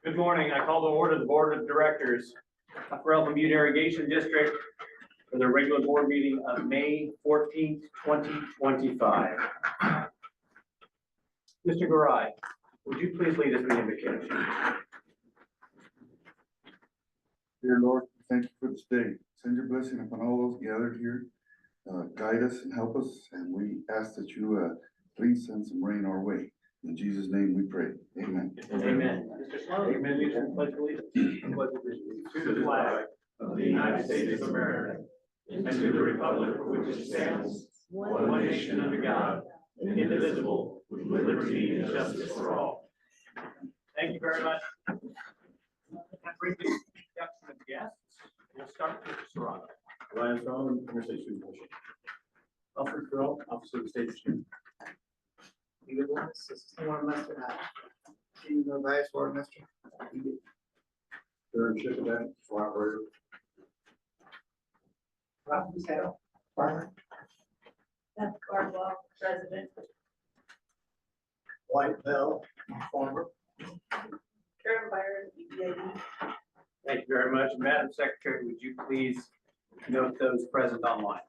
Good morning. I call to order the Board of Directors of Butte Irrigation District for their regular board meeting of May 14th, 2025. Mr. Garai, would you please lead us in the invocation? Dear Lord, thank you for this day. Send your blessing upon all those gathered here. Guide us and help us, and we ask that you please send some rain our way. In Jesus' name we pray. Amen. Amen. Mr. Sloan, amen. You can pledge allegiance to the flag of the United States of America and to the republic for which it stands, one nation under God, indivisible, with liberty and justice for all. Thank you very much. That brings us to the introduction of guests. We'll start with Mr. Serrano. Ryan Strong, Interstate Street Commission. Alfred Carroll, Officer of the State Exchange. David Lawrence, Assistant Watermaster at Steve Vice Watermaster. Durham Ship Event, Fly Operator. Rob Lucero, Farmer. Beth Cardwell, President. White Bell, Farmer. Karen Byron, EBID. Thank you very much. Madam Secretary, would you please note those present online?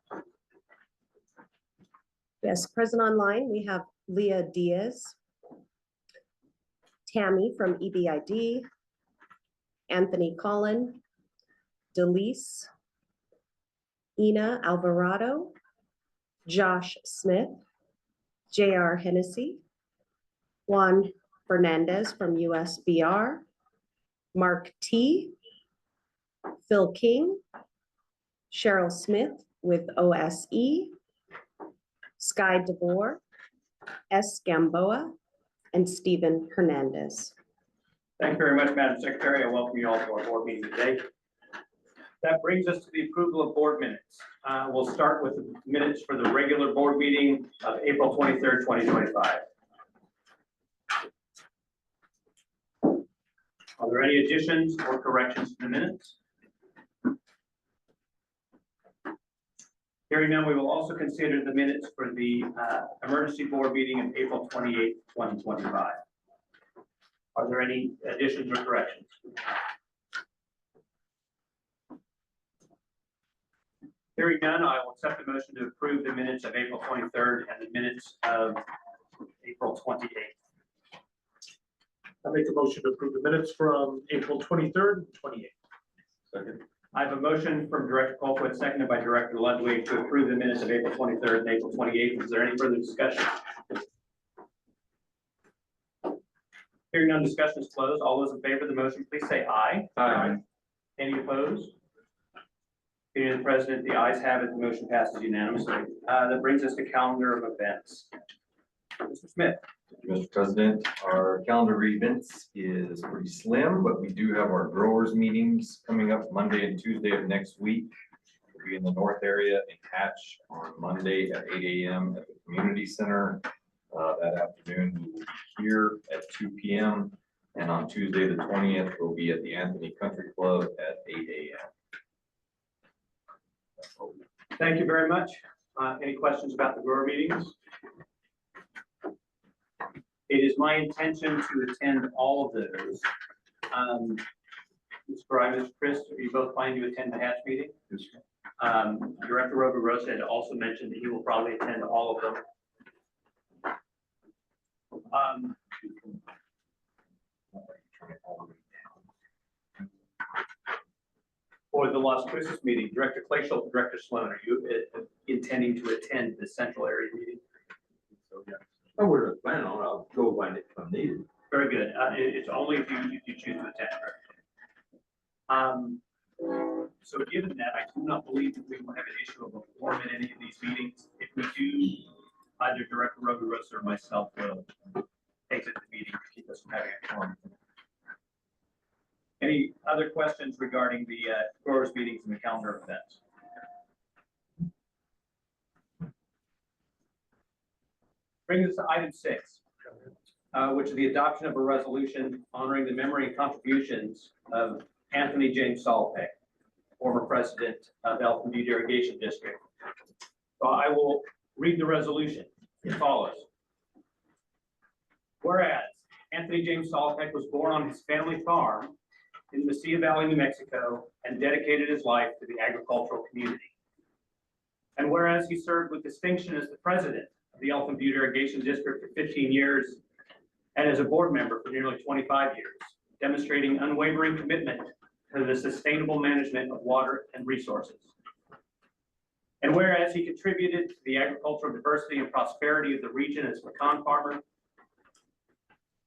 Yes, present online, we have Leah Diaz, Tammy from EBID, Anthony Collin, Delise, Ina Alvarado, Josh Smith, J.R. Hennessy, Juan Fernandez from USBR, Mark T, Phil King, Cheryl Smith with OSE, Sky DeVore, S. Gamboa, and Stephen Hernandez. Thank you very much, Madam Secretary. I welcome you all to our board meeting today. That brings us to the approval of board minutes. We'll start with the minutes for the regular board meeting of April 23rd, 2025. Are there any additions or corrections to the minutes? Hearing none, we will also consider the minutes for the emergency board meeting of April 28th, 2025. Are there any additions or corrections? Hearing none, I will accept the motion to approve the minutes of April 23rd and the minutes of April 28th. I make a motion to approve the minutes from April 23rd and 28th. Second. I have a motion from Director Colquitt, seconded by Director Ludwig, to approve the minutes of April 23rd and April 28th. Is there any further discussion? Hearing none, discussion is closed. All those in favor of the motion, please say aye. Aye. Any opposed? Hearing the President, the ayes have it. The motion passes unanimously. That brings us to calendar of events. Mr. Smith. Thank you, Mr. President. Our calendar of events is pretty slim, but we do have our growers meetings coming up Monday and Tuesday of next week. We'll be in the north area in Hatch on Monday at 8 a.m. at the community center. That afternoon, we will be here at 2 p.m. And on Tuesday, the 20th, we'll be at the Anthony Country Club at 8 a.m. Thank you very much. Any questions about the grower meetings? It is my intention to attend all of those. Mr. Grimes, Mr. Chris, are you both planning to attend the Hatch meeting? Yes, sir. Director Rosa had also mentioned that he will probably attend all of them. For the Las Cruces meeting, Director Clayshall and Director Sloan, are you intending to attend the central area meeting? So, yeah. I would plan on, I'll go when if I'm needed. Very good. It's only if you choose to attend. So given that, I do not believe that we will have an issue of a quorum in any of these meetings. If we do, either Director Rosa or myself will exit the meeting to keep us from having a quorum. Any other questions regarding the growers meetings and the calendar of events? Brings us to item 6, which is the adoption of a resolution honoring the memory and contributions of Anthony James Salpek, former president of Butte Irrigation District. So I will read the resolution. It follows. Whereas Anthony James Saltek was born on his family farm in Mesilla Valley, New Mexico, and dedicated his life to the agricultural community. And whereas he served with distinction as the president of the Elephant Butte Irrigation District for 15 years and as a board member for nearly 25 years, demonstrating unwavering commitment to the sustainable management of water and resources. And whereas he contributed to the agricultural diversity and prosperity of the region as a pecan farmer,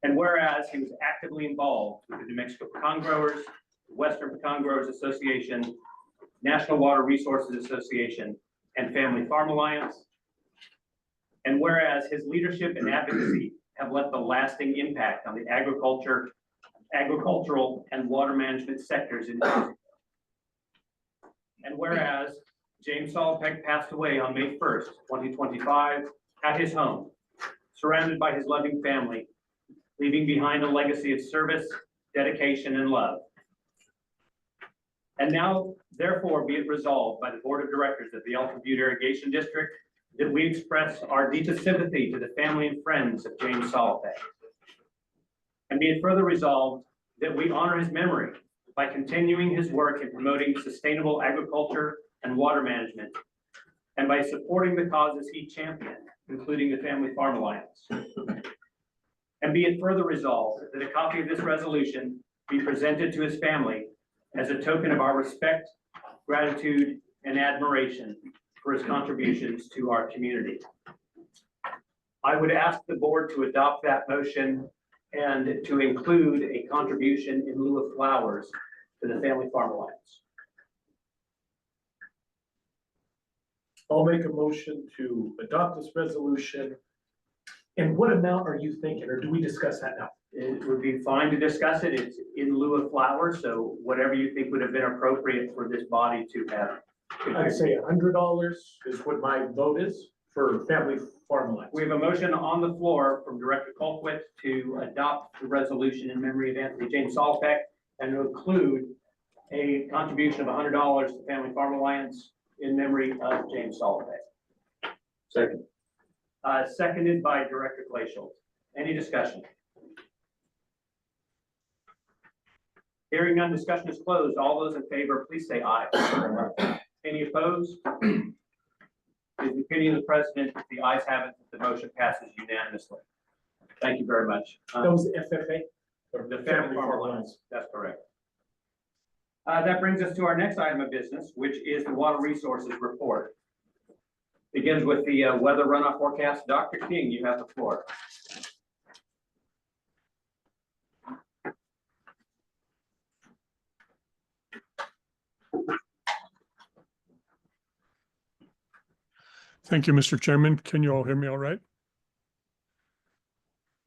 and whereas he was actively involved with the New Mexico Pecan Growers, the Western Pecan Growers Association, National Water Resources Association, and Family Farm Alliance, and whereas his leadership and advocacy have left a lasting impact on the agricultural and water management sectors in New Mexico. And whereas James Saltek passed away on May 1st, 2025, at his home, surrounded by his loving family, leaving behind a legacy of service, dedication, and love. And now, therefore, be it resolved by the Board of Directors of the Elephant Butte Irrigation District that we express our deepest sympathy to the family and friends of James Saltek. And be it further resolved that we honor his memory by continuing his work in promoting sustainable agriculture and water management, and by supporting the causes he championed, including the Family Farm Alliance. And be it further resolved that a copy of this resolution be presented to his family as a token of our respect, gratitude, and admiration for his contributions to our community. I would ask the board to adopt that motion and to include a contribution in lieu of flowers to the Family Farm Alliance. I'll make a motion to adopt this resolution. And what amount are you thinking, or do we discuss that now? It would be fine to discuss it. It's in lieu of flowers, so whatever you think would have been appropriate for this body to have. I'd say $100 is what my vote is for Family Farm Alliance. We have a motion on the floor from Director Colquitt to adopt the resolution in memory of Anthony James Saltek and to include a contribution of $100 to Family Farm Alliance in memory of James Saltek. Second. Seconded by Director Glacial. Any discussion? Hearing none, discussion is closed. All those in favor, please say aye. Any opposed? It is the opinion of the president, if the ayes have it, the motion passes unanimously. Thank you very much. That was the FFA? Or The Family Farm Alliance, that's correct. That brings us to our next item of business, which is the Water Resources Report. Begins with the weather runoff forecast. Dr. King, you have the floor. Thank you, Mr. Chairman. Can you all hear me all right?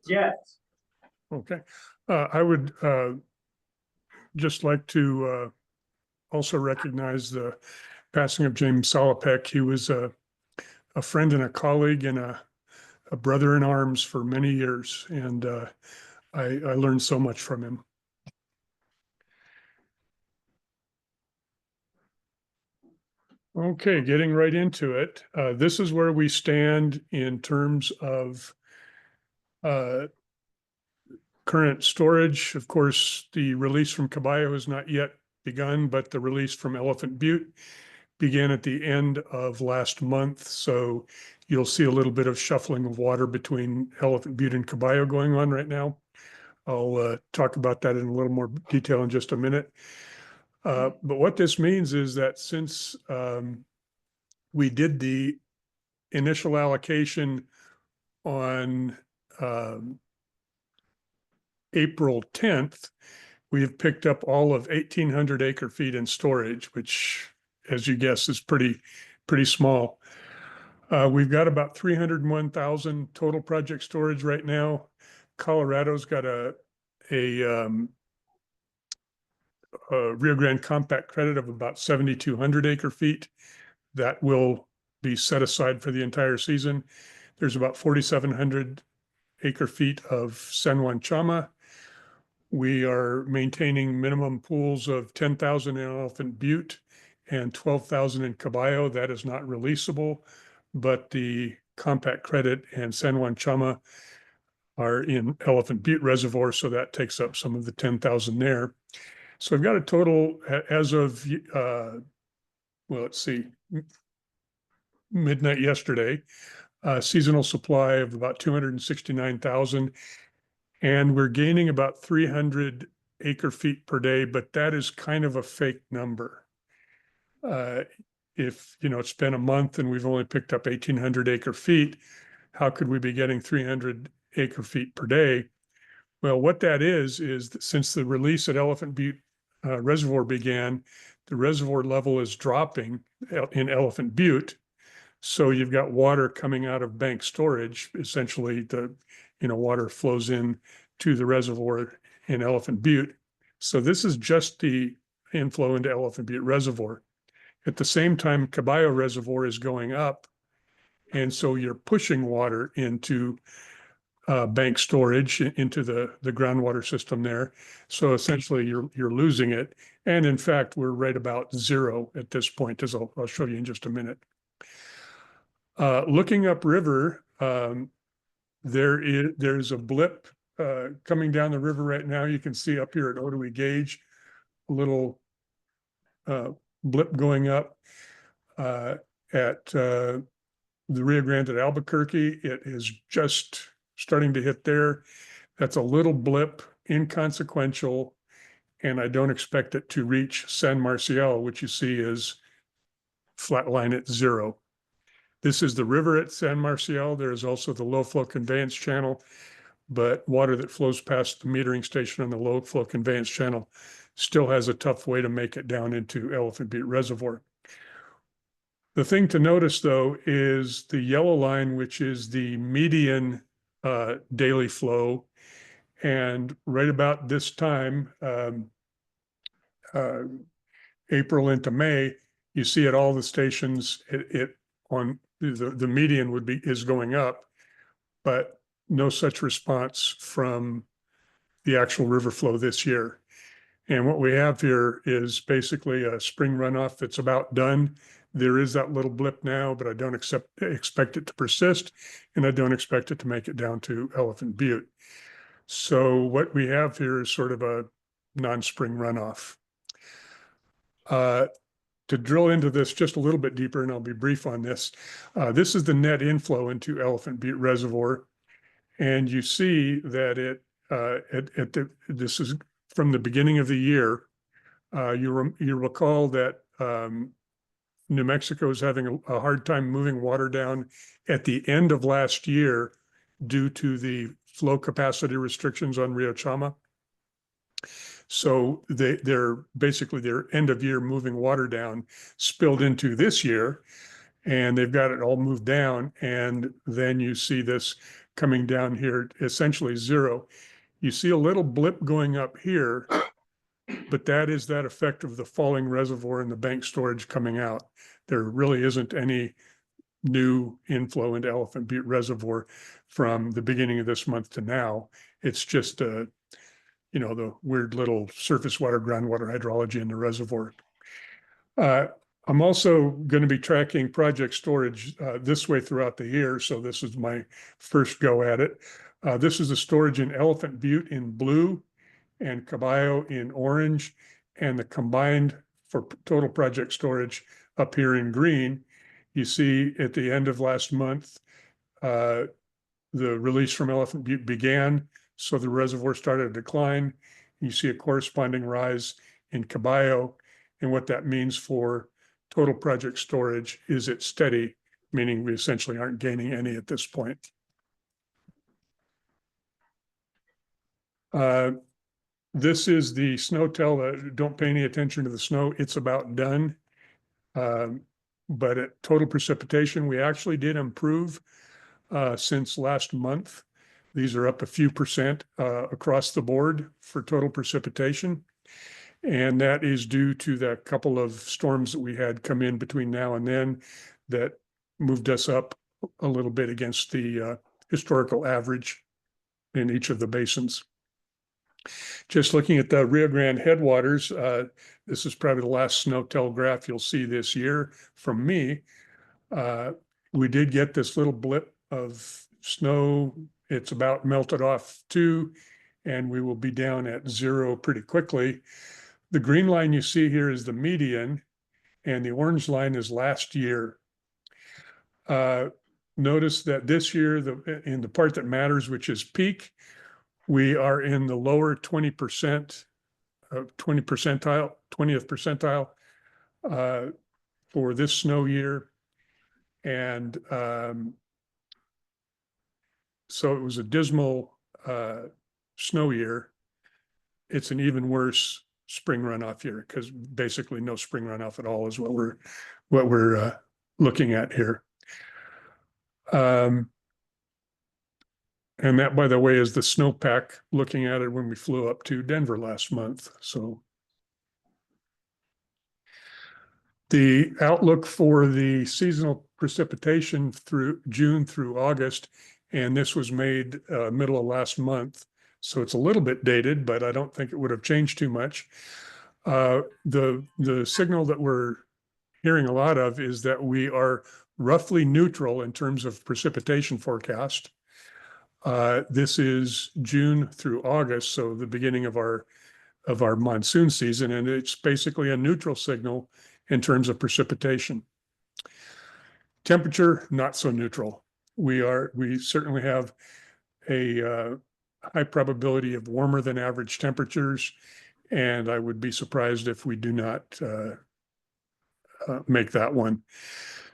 Yes. Okay. I would just like to also recognize the passing of James Saltek. He was a friend and a colleague and a brother in arms for many years, and I learned so much from him. Okay, getting right into it. This is where we stand in terms of current storage. Of course, the release from Caballo has not yet begun, but the release from Elephant Butte began at the end of last month. So you'll see a little bit of shuffling of water between Elephant Butte and Caballo going on right now. I'll talk about that in a little more detail in just a minute. But what this means is that since we did the initial allocation on April 10th, we have picked up all of 1,800 acre feet in storage, which, as you guess, is pretty small. We've got about 301,000 total project storage right now. Colorado's got a Rio Grande compact credit of about 7,200 acre feet that will be set aside for the entire season. There's about 4,700 acre feet of San Juan Chama. We are maintaining minimum pools of 10,000 in Elephant Butte and 12,000 in Caballo. That is not releasable, but the compact credit and San Juan Chama are in Elephant Butte Reservoir, so that takes up some of the 10,000 there. So I've got a total as of, well, let's see, midnight yesterday, seasonal supply of about 269,000. And we're gaining about 300 acre feet per day, but that is kind of a fake number. If, it's been a month and we've only picked up 1,800 acre feet, how could we be getting 300 acre feet per day? Well, what that is that since the release at Elephant Butte Reservoir began, the reservoir level is dropping in Elephant Butte. So you've got water coming out of bank storage. Essentially, the water flows in to the reservoir in Elephant Butte. So this is just the inflow into Elephant Butte Reservoir. At the same time, Caballo Reservoir is going up. And so you're pushing water into bank storage into the groundwater system there. So essentially you're losing it. And in fact, we're right about zero at this point, as I'll show you in just a minute. Looking upriver, there's a blip coming down the river right now. You can see up here at Otoe Gauge, a little blip going up at the Rio Grande at Albuquerque. It is just starting to hit there. That's a little blip, inconsequential, and I don't expect it to reach San Marcial, which you see is flat line at zero. This is the river at San Marcial. There is also the low flow conveyance channel, but water that flows past the metering station on the low flow conveyance channel still has a tough way to make it down into Elephant Butte Reservoir. The thing to notice, though, is the yellow line, which is the median daily flow. And right about this time, April into May, you see at all the stations, it on the median is going up, but no such response from the actual river flow this year. And what we have here is basically a spring runoff that's about done. There is that little blip now, but I don't expect it to persist, and I don't expect it to make it down to Elephant Butte. So what we have here is sort of a non-spring runoff. To drill into this just a little bit deeper, and I'll be brief on this, this is the net inflow into Elephant Butte Reservoir. And you see that this is from the beginning of the year. You recall that New Mexico is having a hard time moving water down at the end of last year due to the flow capacity restrictions on Rio Chama. So they're basically their end of year moving water down spilled into this year, and they've got it all moved down. And then you see this coming down here, essentially zero. You see a little blip going up here, but that is that effect of the falling reservoir and the bank storage coming out. There really isn't any new inflow into Elephant Butte Reservoir from the beginning of this month to now. It's just the weird little surface water, groundwater hydrology in the reservoir. I'm also going to be tracking project storage this way throughout the year. So this is my first go at it. This is the storage in Elephant Butte in blue and Caballo in orange, and the combined for total project storage up here in green. You see at the end of last month, the release from Elephant Butte began. So the reservoir started to decline. You see a corresponding rise in Caballo. And what that means for total project storage is it's steady, meaning we essentially aren't gaining any at this point. This is the snow tell. Don't pay any attention to the snow. It's about done. But at total precipitation, we actually did improve since last month. These are up a few percent across the board for total precipitation. And that is due to the couple of storms that we had come in between now and then that moved us up a little bit against the historical average in each of the basins. Just looking at the Rio Grande headwaters, this is probably the last snow tell graph you'll see this year from me. We did get this little blip of snow it's about melted off too, and we will be down at 0 pretty quickly. The green line you see here is the median, and the orange line is last year. Notice that this year, in the part that matters, which is peak, we are in the lower 20%, 20th percentile for this snow year. And so it was a dismal snow year. It's an even worse spring runoff year because basically no spring runoff at all is what we're looking at here. And that, by the way, is the snowpack looking at it when we flew up to Denver last month. So the outlook for the seasonal precipitation through June through August, and this was made middle of last month. So it's a little bit dated, but I don't think it would have changed too much. The signal that we're hearing a lot of is that we are roughly neutral in terms of precipitation forecast. This is June through August, so the beginning of our monsoon season, and it's basically a neutral signal in terms of precipitation. Temperature, not so neutral. We certainly have a high probability of warmer than average temperatures, and I would be surprised if we do not make that one.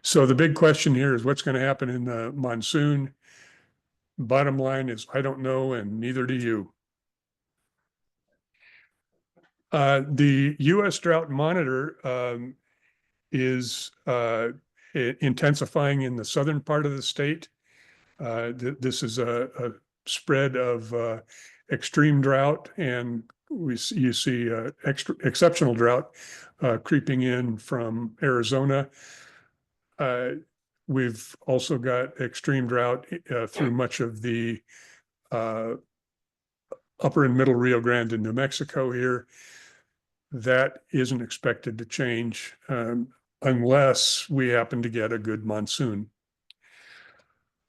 So the big question here is what's going to happen in the monsoon. Bottom line is, I don't know, and neither do you. The U.S. Drought Monitor is intensifying in the southern part of the state. This is a spread of extreme drought, and you see exceptional drought creeping in from Arizona. We've also got extreme drought through much of the upper and middle Rio Grande in New Mexico here. That isn't expected to change unless we happen to get a good monsoon.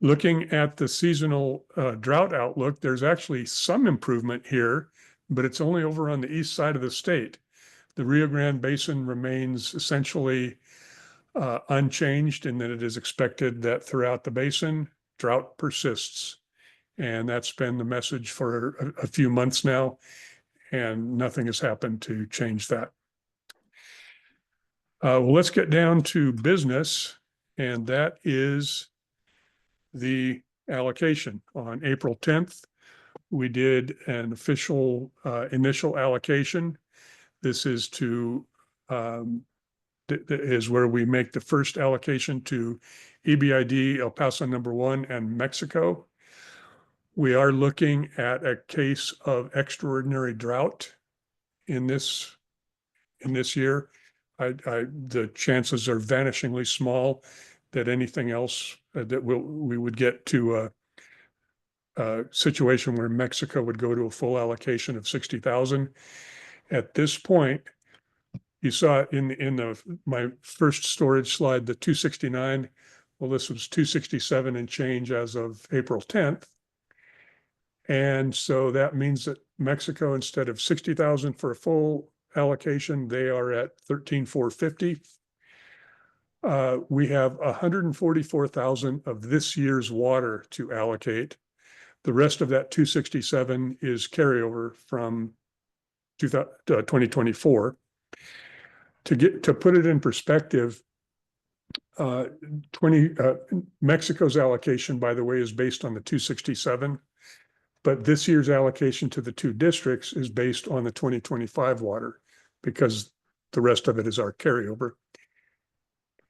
Looking at the seasonal drought outlook, there's actually some improvement here, but it's only over on the east side of the state. The Rio Grande Basin remains essentially unchanged, in that it is expected that throughout the basin, drought persists. And that's been the message for a few months now, and nothing has happened to change that. Well, let's get down to business, and that is the allocation. On April 10th, we did an official initial allocation. This is is where we make the first allocation to EBID, El Paso #1, and Mexico. We are looking at a case of extraordinary drought in this year. The chances are vanishingly small that anything else that we would get to a situation where Mexico would go to a full allocation of 60,000. At this point, you saw in my first storage slide, the 269. Well, this was 267 and change as of April 10th. And so that means that Mexico, instead of 60,000 for a full allocation, they are at 13,450. We have 144,000 of this year's water to allocate. The rest of that 267 is carryover from 2024. To put it in perspective, Mexico's allocation, by the way, is based on the 267, but this year's allocation to the two districts is based on the 2025 water, because the rest of it is our carryover.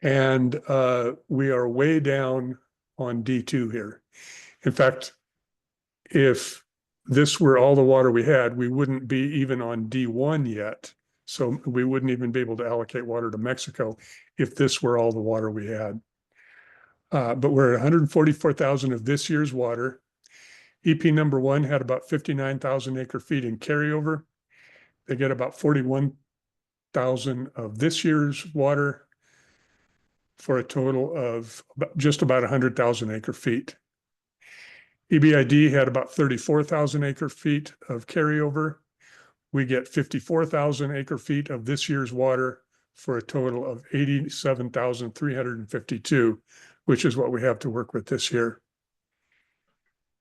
And we are way down on D2 here. In fact, if this were all the water we had, we wouldn't be even on D1 yet. So we wouldn't even be able to allocate water to Mexico if this were all the water we had. But we're at 144,000 of this year's water. EP #1 had about 59,000 acre feet in carryover. They get about 41,000 of this year's water for a total of just about 100,000 acre feet. EBID had about 34,000 acre feet of carryover. We get 54,000 acre feet of this year's water for a total of 87,352, which is what we have to work with this year.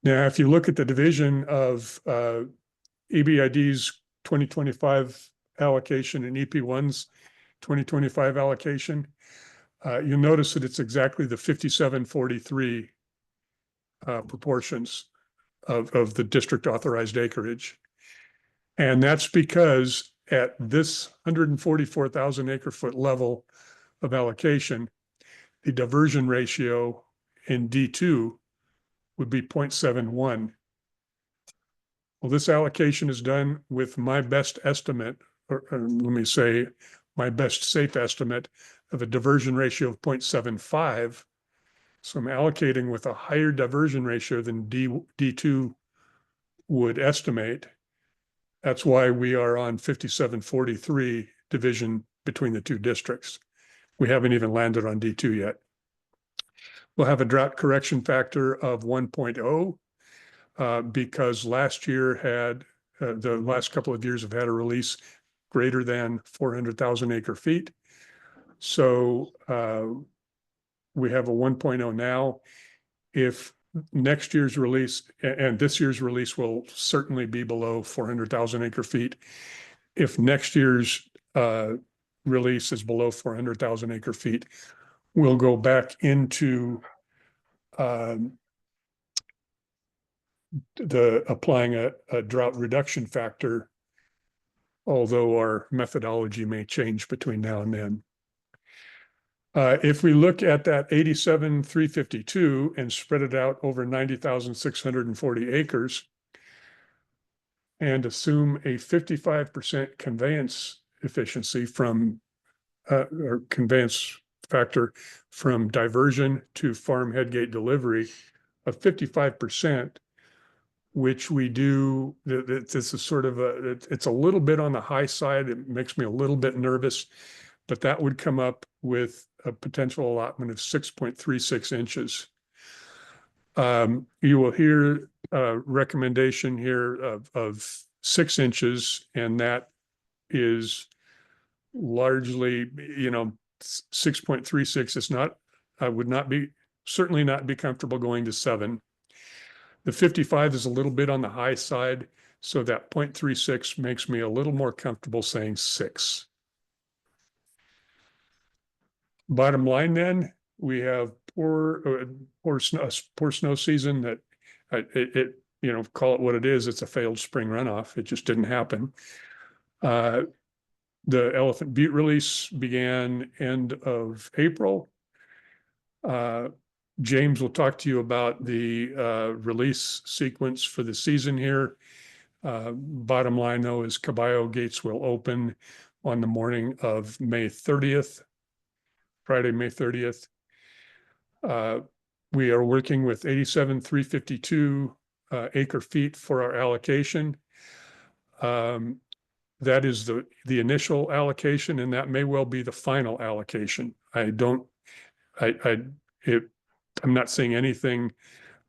Now, if you look at the division of EBID's 2025 allocation and EP1's 2025 allocation, you'll notice that it's exactly the 57-43 proportions of the district authorized acreage. And that's because at this 144,000 acre foot level of allocation, the diversion ratio in D2 would be 0.71. Well, this allocation is done with my best estimate, or let me say, my best safe estimate of a diversion ratio of 0.75. So I'm allocating with a higher diversion ratio than D2 would estimate. That's why we are on 57-43 division between the two districts. We haven't even landed on D2 yet. We'll have a drought correction factor of 1.0 because last year had, the last couple of years have had a release greater than 400,000 acre feet. So we have a 1.0 now. If next year's release and this year's release will certainly be below 400,000 acre feet. If next year's release is below 400,000 acre feet, we'll go back into applying a drought reduction factor, although our methodology may change between now and then. If we look at that 87,352 and spread it out over 90,640 acres and assume a 55% conveyance efficiency from or conveyance factor from diversion to farm headgate delivery of 55%, which we do, this is sort of it's a little bit on the high side. It makes me a little bit nervous, but that would come up with a potential allotment of 6.36 inches. You will hear a recommendation here of 6 inches, and that is largely, 6.36 is not, I would not be, certainly not be comfortable going to 7. The 55 is a little bit on the high side, so that 0.36 makes me a little more comfortable saying 6. Bottom line, then we have poor snow season that call it what it is. It's a failed spring runoff. It just didn't happen. The Elephant Butte release began end of April. James will talk to you about the release sequence for the season here. Bottom line, though, is Caballo gates will open on the morning of May 30th. Friday, May 30th. We are working with 87,352 acre feet for our allocation. That is the initial allocation, and that may well be the final allocation. I'm not seeing anything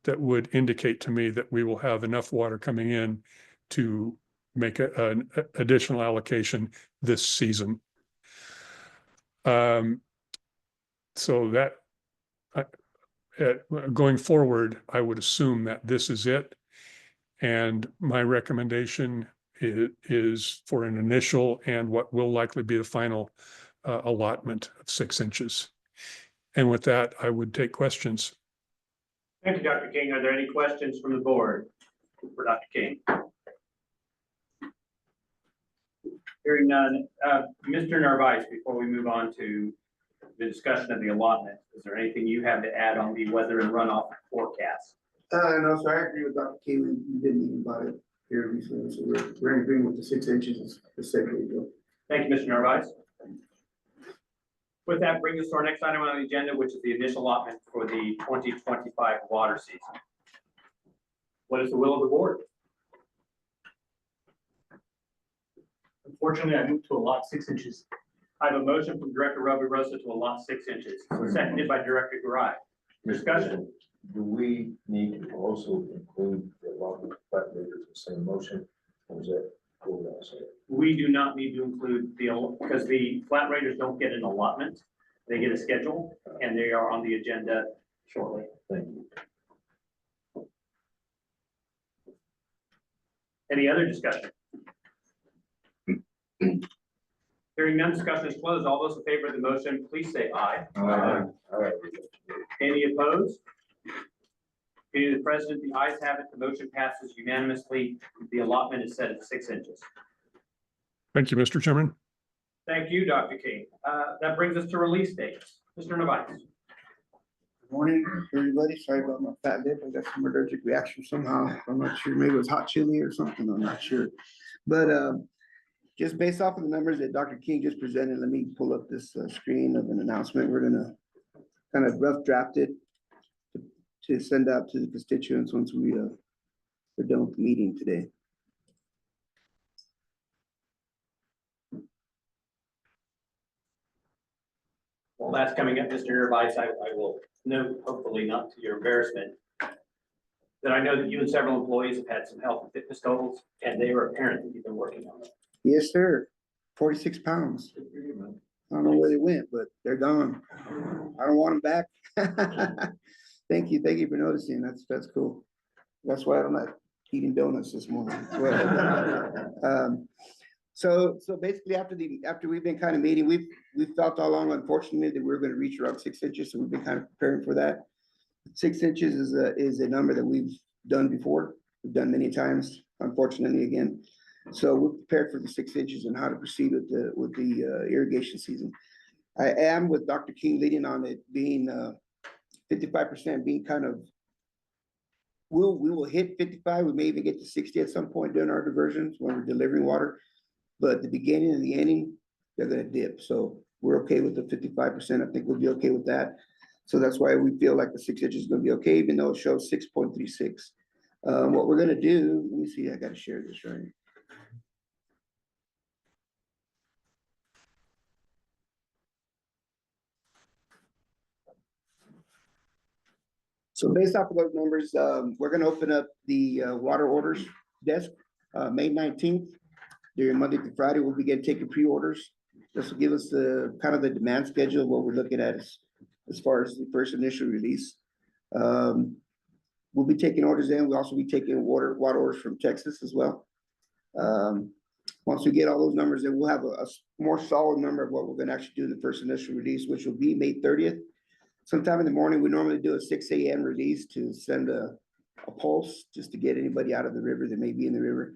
that would indicate to me that we will have enough water coming in to make an additional allocation this season. So that going forward, I would assume that this is it. And my recommendation is for an initial and what will likely be the final allotment of 6 inches. And with that, I would take questions. Thank you, Dr. King. Are there any questions from the board for Dr. King? Hearing none. Mr. Narvaez, before we move on to the discussion of the allotment, is there anything you have to add on the weather and runoff forecast? No, sir, I agree with Dr. King. We didn't even about it here recently, so we're in agreement with the 6 inches. Thank you, Mr. Narvaez. With that, brings us to our next item on the agenda, which is the initial allotment for the 2025 water season. What is the will of the board? Unfortunately, I moved to allot 6 inches. I have a motion from Director Rosa to allot 6 inches, seconded by Director Garai. Discussion. do we need to also include the allotment of flat raters in the same motion? Or is that what we're gonna say? We do not need to include because the flat raters don't get an allotment. They get a schedule and they are on the agenda shortly. Thank you. Any other discussion? Hearing none, discussion is closed. All those in favor of the motion, please say aye. All right. Any opposed? Being the president, the ayes have it. The motion passes unanimously. The allotment is set at 6 inches. Thank you, Mr. Chairman. Thank you, Dr. King. That brings us to release dates. Mr. Nevice. Good morning, everybody. Sorry about my fat lip. I got some allergic reaction somehow. I'm not sure. Maybe it was hot chili or something. I'm not sure. But just based off of the numbers that Dr. King just presented, let me pull up this screen of an announcement. We're gonna kind of rough draft it to send out to the constituents once we're done with the meeting today. Well, that's coming up, Mr. Nevice. I will note, hopefully not to your embarrassment, that I know that you and several employees have had some health and fitness goals, and they were apparent that you've been working on them. Yes, sir. 46 pounds. I don't know where they went, but they're gone. I don't want them back. Thank you for noticing. That's cool. That's why I'm not eating donuts this morning. So basically after we've been kind of meeting, we've felt all along, unfortunately, that we're going to reach around 6 inches. So we've been kind of preparing for that. 6 inches is a number that we've done before. We've done many times, unfortunately, again. So we're prepared for the 6 inches and how to proceed with the irrigation season. I am with Dr. King leading on it being 55% being kind of, we will hit 55. We may even get to 60 at some point during our diversions when we're delivering water. But the beginning and the ending, they're gonna dip. So we're okay with the 55%. I think we'll be okay with that. So that's why we feel like the 6 inches is gonna be okay, even though it shows 6.36. What we're gonna do, let me see, I gotta share this right. So based off of those numbers, we're gonna open up the water orders desk, May 19th. During Monday to Friday, we'll begin taking pre-orders. This will give us the kind of the demand schedule of what we're looking at as far as the first initial release. We'll be taking orders in. We'll also be taking water orders from Texas as well. Once we get all those numbers, then we'll have a more solid number of what we're gonna actually do in the first initial release, which will be May 30th. Sometime in the morning, we normally do a 6 a.m. release to send a pulse just to get anybody out of the river that may be in the river.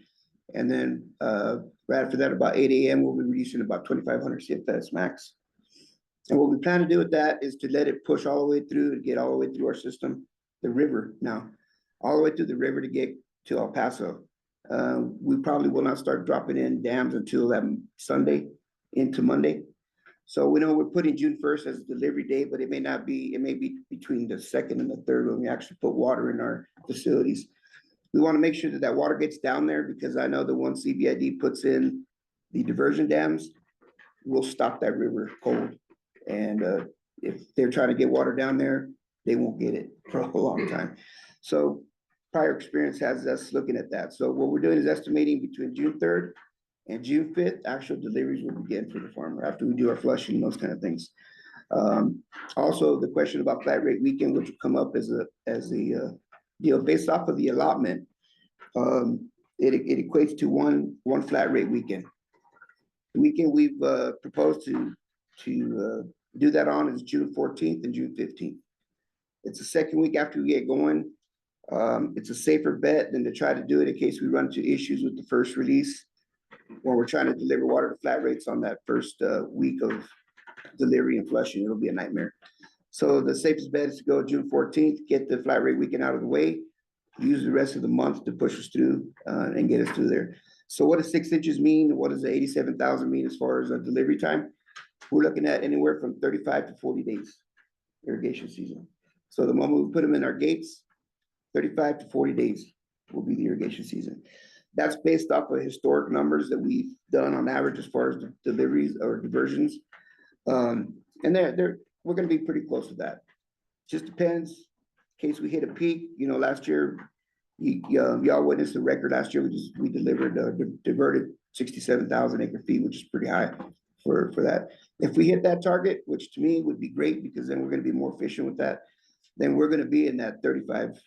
And then right after that, about 8 a.m., we'll be releasing about 2,500 CFS max. And what we plan to do with that is to let it push all the way through and get all the way through our system, the river now, all the way through the river to get to El Paso. We probably will not start dropping in dams until that Sunday into Monday. So we know we're putting June 1st as a delivery date, but it may not be, it may be between the 2nd and the 3rd when we actually put water in our facilities. We want to make sure that that water gets down there because I know that once EBID puts in the diversion dams, we'll stop that river cold. And if they're trying to get water down there, they won't get it for a long time. So prior experience has us looking at that. So what we're doing is estimating between June 3rd and June 5th, actual deliveries will begin for the farmer after we do our flushing and those kind of things. Also, the question about flat rate weekend, which will come up as a deal based off of the allotment. It equates to one flat rate weekend. The weekend we've proposed to do that on is June 14th and June 15th. It's the second week after we get going. It's a safer bet than to try to do it in case we run into issues with the first release when we're trying to deliver water to flat rates on that first week of delivery and flushing. It'll be a nightmare. So the safest bet is to go June 14th, get the flat rate weekend out of the way, use the rest of the month to push us through and get us through there. So what does 6 inches mean? What does the 87,000 mean as far as a delivery time? We're looking at anywhere from 35 to 40 days irrigation season. So the moment we put them in our gates, 35 to 40 days will be the irrigation season. That's based off of historic numbers that we've done on average as far as the deliveries or diversions. And we're gonna be pretty close to that. Just depends in case we hit a peak, last year, y'all witnessed the record last year, we delivered, diverted 67,000 acre feet, which is pretty high for that. If we hit that target, which to me would be great, because then we're gonna be more efficient with that, then we're gonna be in that 35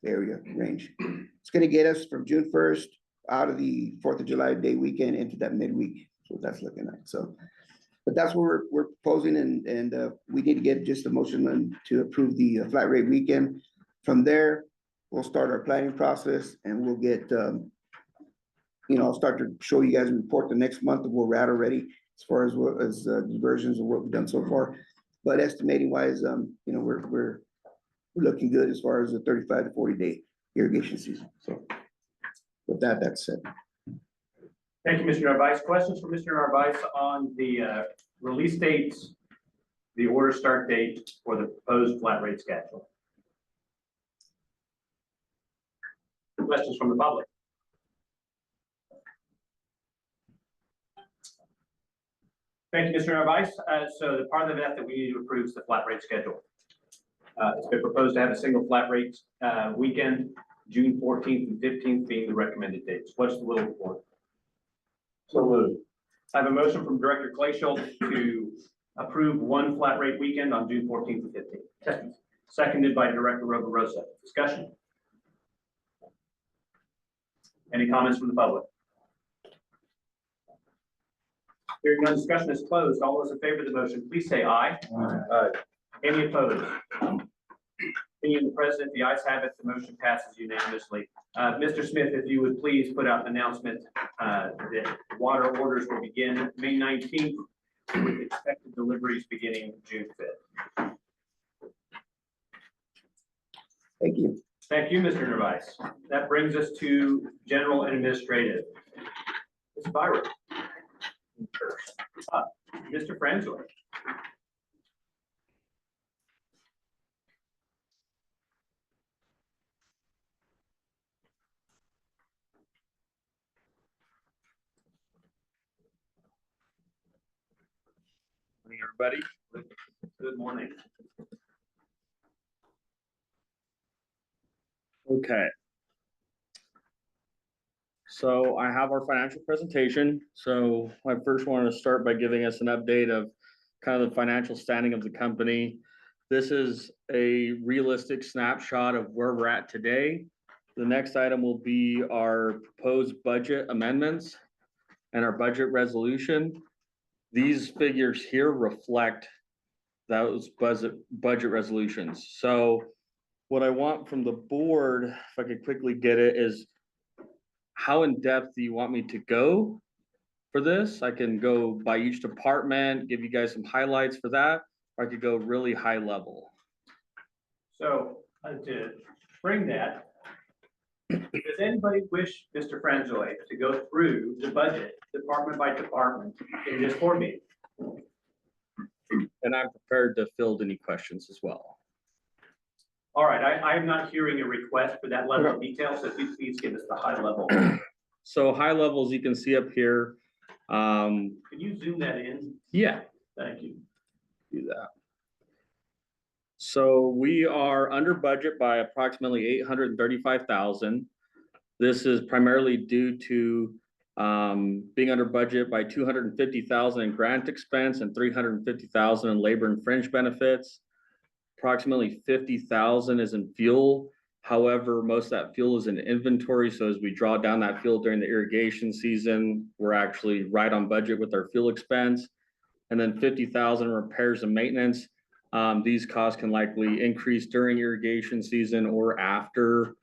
area range. It's gonna get us from June 1st out of the 4th of July day weekend into that midweek, so that's looking at, so. But that's what we're proposing, and we need to get just a motion to approve the flat rate weekend. From there, we'll start our planning process, and we'll get, I'll start to show you guys a report the next month of where we're at already, as far as diversions of what we've done so far. But estimating wise, we're looking good as far as the 35 to 40 day irrigation season, so. With that, that's it. Thank you, Mr. Narvaez. Questions for Mr. Narvaez on the release dates, the order start date for the proposed flat rate schedule? Questions from the public? Thank you, Mr. Narvaez. So the part of that we need to approve is the flat rate schedule. It's been proposed to have a single flat rate weekend, June 14th and 15th being the recommended dates. What's the will of the board? So moved. I have a motion from Director Glacial to approve one flat rate weekend on June 14th and 15th. Seconded by Director Rosa. Discussion? Any comments from the public? Hearing none, discussion is closed. All those in favor of the motion, please say aye. Aye. Any opposed? Opinion of the president, the ayes have it, the motion passes unanimously. Mr. Smith, if you would please put out an announcement that water orders will begin May 19th with expected deliveries beginning June 5th. Thank you. Thank you, Mr. Narvaez. That brings us to general and administrative. Ms. Byron. Mr. Franzoy. Morning, everybody. Good morning. Okay. So I have our financial presentation. So I first want to start by giving us an update of kind of the financial standing of the company. This is a realistic snapshot of where we're at today. The next item will be our proposed budget amendments and our budget resolution. These figures here reflect those budget resolutions. So what I want from the board, if I could quickly get it, is how in depth do you want me to go for this? I can go by each department, give you guys some highlights for that, or I could go really high level. So to bring that, does anybody wish Mr. Franzoy to go through the budget department by department in this board meeting? And I'm prepared to field any questions as well. All right, I'm not hearing a request for that level of detail, so if you please give us the high level. So high levels you can see up here. Can you zoom that in? Yeah, Thank you. do that. So we are under budget by approximately 835,000. This is primarily due to being under budget by 250,000 in grant expense and 350,000 in labor and fringe benefits. Approximately 50,000 is in fuel. However, most of that fuel is in inventory. So as we draw down that fuel during the irrigation season, we're actually right on budget with our fuel expense. And then 50,000 repairs and maintenance. These costs can likely increase during irrigation season or after.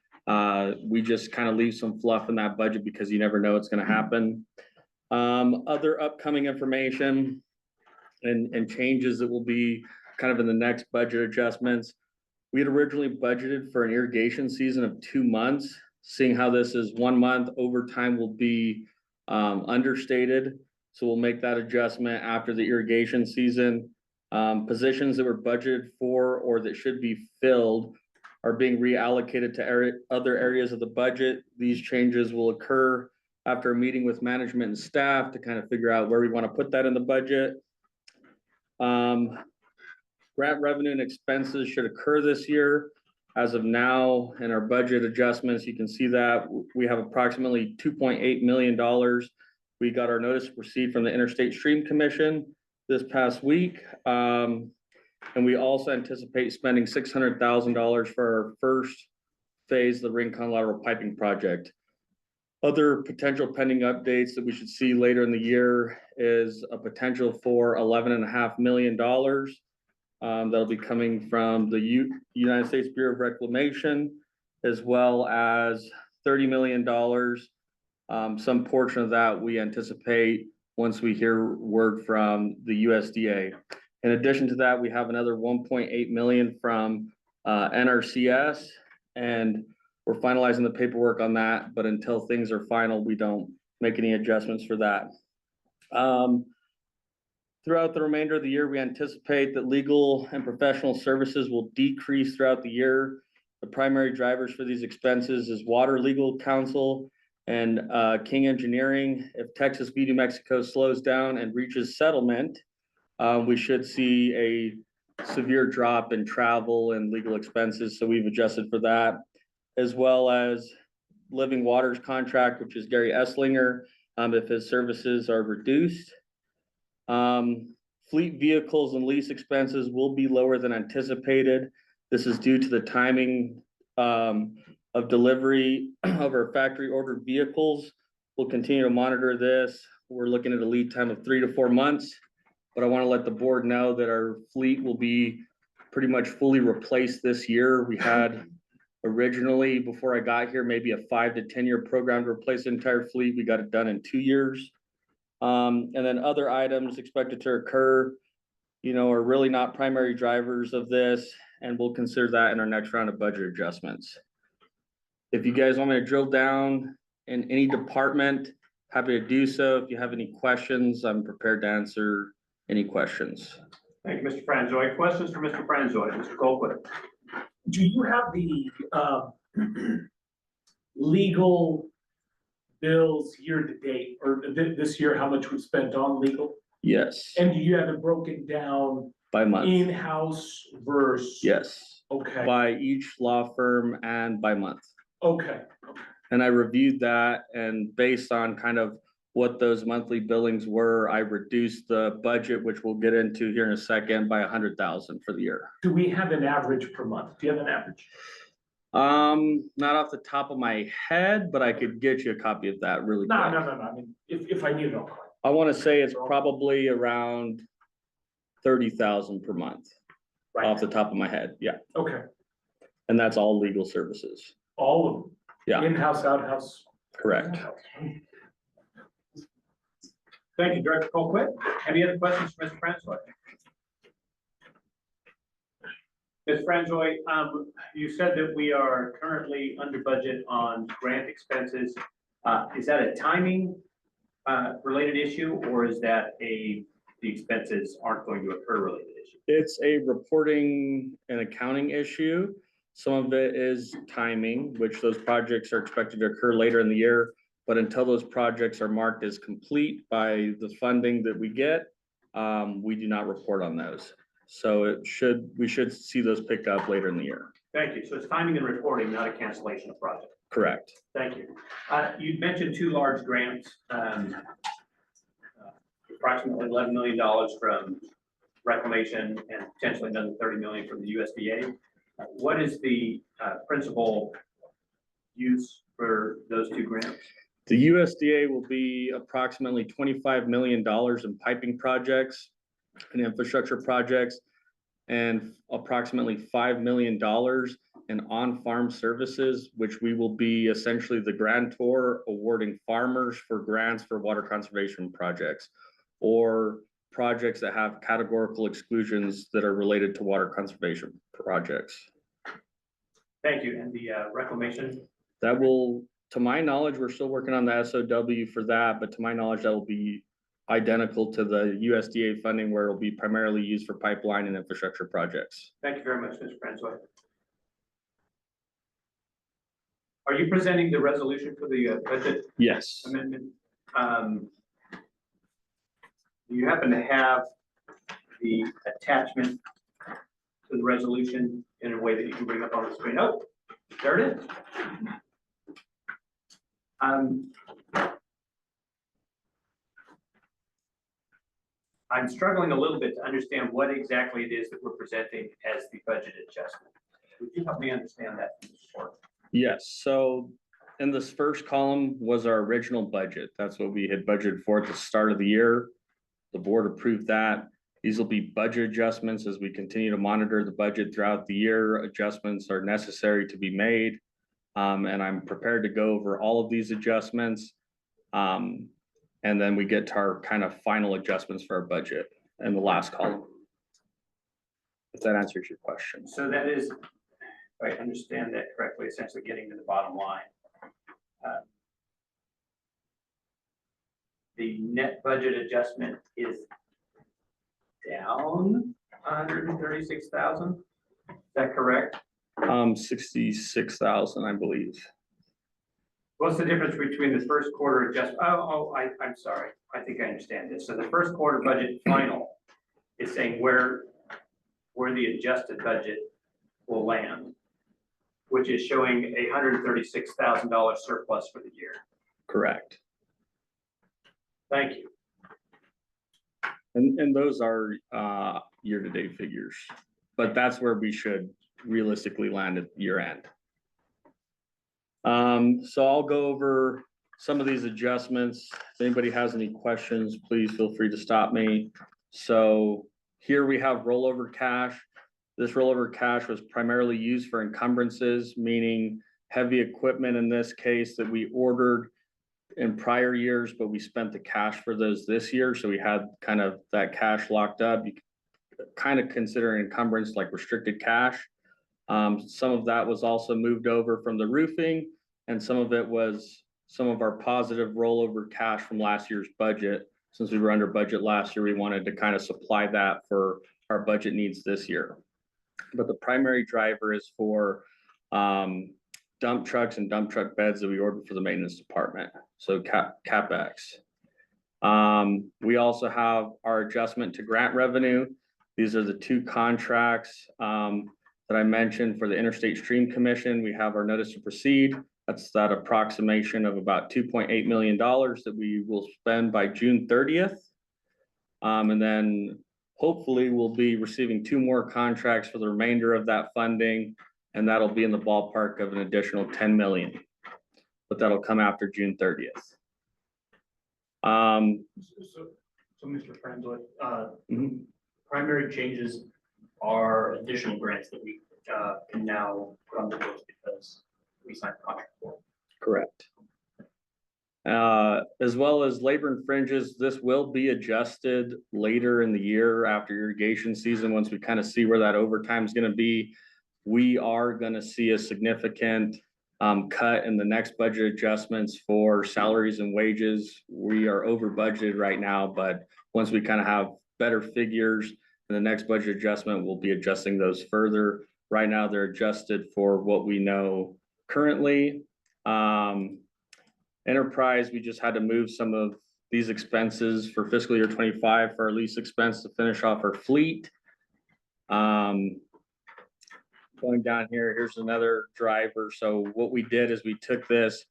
We just kind of leave some fluff in that budget because you never know what's going to happen. Other upcoming information and changes that will be kind of in the next budget adjustments. We had originally budgeted for an irrigation season of 2 months. Seeing how this is 1 month, overtime will be understated. So we'll make that adjustment after the irrigation season. Positions that were budgeted for or that should be filled are being reallocated to other areas of the budget. These changes will occur after a meeting with management and staff to kind of figure out where we want to put that in the budget. Grant revenue and expenses should occur this year. as of now, in our budget adjustments, you can see that we have approximately $2.8 million. We got our notice to proceed from the Interstate Stream Commission this past week. And we also anticipate spending $600,000 for our first phase of the Rincon lateral piping project. Other potential pending updates that we should see later in the year is a potential for $11.5 million. That'll be coming from the United States Bureau of Reclamation, as well as $30 million. Some portion of that we anticipate once we hear word from the USDA. In addition to that, we have another 1.8 million from NRCS, and we're finalizing the paperwork on that, but until things are final, we don't make any adjustments for that. Throughout the remainder of the year, we anticipate that legal and professional services will decrease throughout the year. The primary drivers for these expenses is water legal counsel and King Engineering. If Texas v. New Mexico slows down and reaches settlement, we should see a severe drop in travel and legal expenses, so we've adjusted for that, as well as Living Waters contract, which is Gary Esslinger, if his services are reduced. Fleet vehicles and lease expenses will be lower than anticipated. This is due to the timing of delivery of our factory ordered vehicles. We'll continue to monitor this. We're looking at a lead time of 3 to 4 months, but I want to let the board know that our fleet will be pretty much fully replaced this year. We had originally, before I got here, maybe a 5 to 10 year program to replace the entire fleet. We got it done in 2 years. And then other items expected to occur, are really not primary drivers of this, and we'll consider that in our next round of budget adjustments. If you guys want me to drill down in any department, happy to do so. If you have any questions, I'm prepared to answer any questions. Thank you, Mr. Franzoy. Questions for Mr. Franzoy? Mr. Colquitt? Do you have the legal bills year to date, or this year, how much we spent on legal? Yes, And do you have it broken down by month. in-house versus? Yes, Okay, by each law firm and by month. okay, And I reviewed that, and based on kind of what those monthly billings were, I reduced the budget, which we'll get into here in a second, by 100,000 for the year. do we have an average per month? Do you have an average? Not off the top of my head, but I could get you a copy of that really quick. No, I mean, if I need it, I'll call. I want to say it's probably around 30,000 per month, off the top of my head. Yeah, Okay, and that's all legal services. all of them? Yeah. In-house, out-house? Correct. Thank you, Director Colquitt. Any other questions for Mr. Franzoy? Ms. Franzoy, you said that we are currently under budget on grant expenses. Is that a timing related issue, or is that the expenses aren't going to occur related issue? It's a reporting and accounting issue. Some of it is timing, which those projects are expected to occur later in the year. But until those projects are marked as complete by the funding that we get, we do not report on those. So we should see those pick up later in the year. Thank you. So it's timing and reporting, not a cancellation of project. Correct. Thank you. You mentioned 2 large grants, approximately $11 million from Reclamation and potentially another $30 million from the USDA. What is the principal use for those 2 grants? The USDA will be approximately $25 million in piping projects and infrastructure projects, and approximately $5 million in on-farm services, which we will be essentially the grantor awarding farmers for grants for water conservation projects or projects that have categorical exclusions that are related to water conservation projects. Thank you. And the reclamation? That will, to my knowledge, we're still working on the SOW for that, but to my knowledge, that will be identical to the USDA funding, where it will be primarily used for pipeline and infrastructure projects. Thank you very much, Mr. Franzoy. Are you presenting the resolution for the budget Yes. amendment? Do you happen to have the attachment to the resolution in a way that you can bring up on the screen. Oh, there it is. I'm struggling a little bit to understand what exactly it is that we're presenting as the budget adjustment. Would you help me understand that? Yes, so in this first column was our original budget. That's what we had budgeted for at the start of the year. The board approved that. These will be budget adjustments as we continue to monitor the budget throughout the year. Adjustments are necessary to be made. And I'm prepared to go over all of these adjustments. And then we get to our kind of final adjustments for our budget in the last column. If that answers your question. So that is, if I understand that correctly, essentially getting to the bottom line. The net budget adjustment is down 136,000. Is that correct? 66,000, I believe. What's the difference between the first quarter adjustment? I'm sorry. I think I understand this. So the first quarter budget final is saying where the adjusted budget will land, which is showing $136,000 surplus for the year. Correct. Thank you. And those are year-to-date figures, but that's where we should realistically land at year end. So I'll go over some of these adjustments. If anybody has any questions, please feel free to stop me. So here we have rollover cash. This rollover cash was primarily used for encumbrances, meaning heavy equipment in this case that we ordered in prior years, but we spent the cash for those this year. So we had kind of that cash locked up. You kind of consider encumbrance like restricted cash. Some of that was also moved over from the roofing, and some of it was some of our positive rollover cash from last year's budget. Since we were under budget last year, we wanted to kind of supply that for our budget needs this year. But the primary driver is for dump trucks and dump truck beds that we ordered for the maintenance department. So CapEx. We also have our adjustment to grant revenue. These are the two contracts that I mentioned for the Interstate Stream Commission. We have our notice to proceed. That's that approximation of about $2.8 million that we will spend by June 30th. And then hopefully we'll be receiving 2 more contracts for the remainder of that funding. And that'll be in the ballpark of an additional 10 million, but that'll come after June 30th. So Mr. Franzoy, primary changes are additional grants that we can now put on the books because we signed the contract for. Correct. As well as labor and fringes, this will be adjusted later in the year after irrigation season. Once we kind of see where that overtime is going to be, we are going to see a significant cut in the next budget adjustments for salaries and wages. We are over budgeted right now, but once we kind of have better figures in the next budget adjustment, we'll be adjusting those further. Right now, they're adjusted for what we know currently. Enterprise, we just had to move some of these expenses for fiscal year 25 for our lease expense to finish off our fleet. Going down here, here's another driver. So what we did is we took this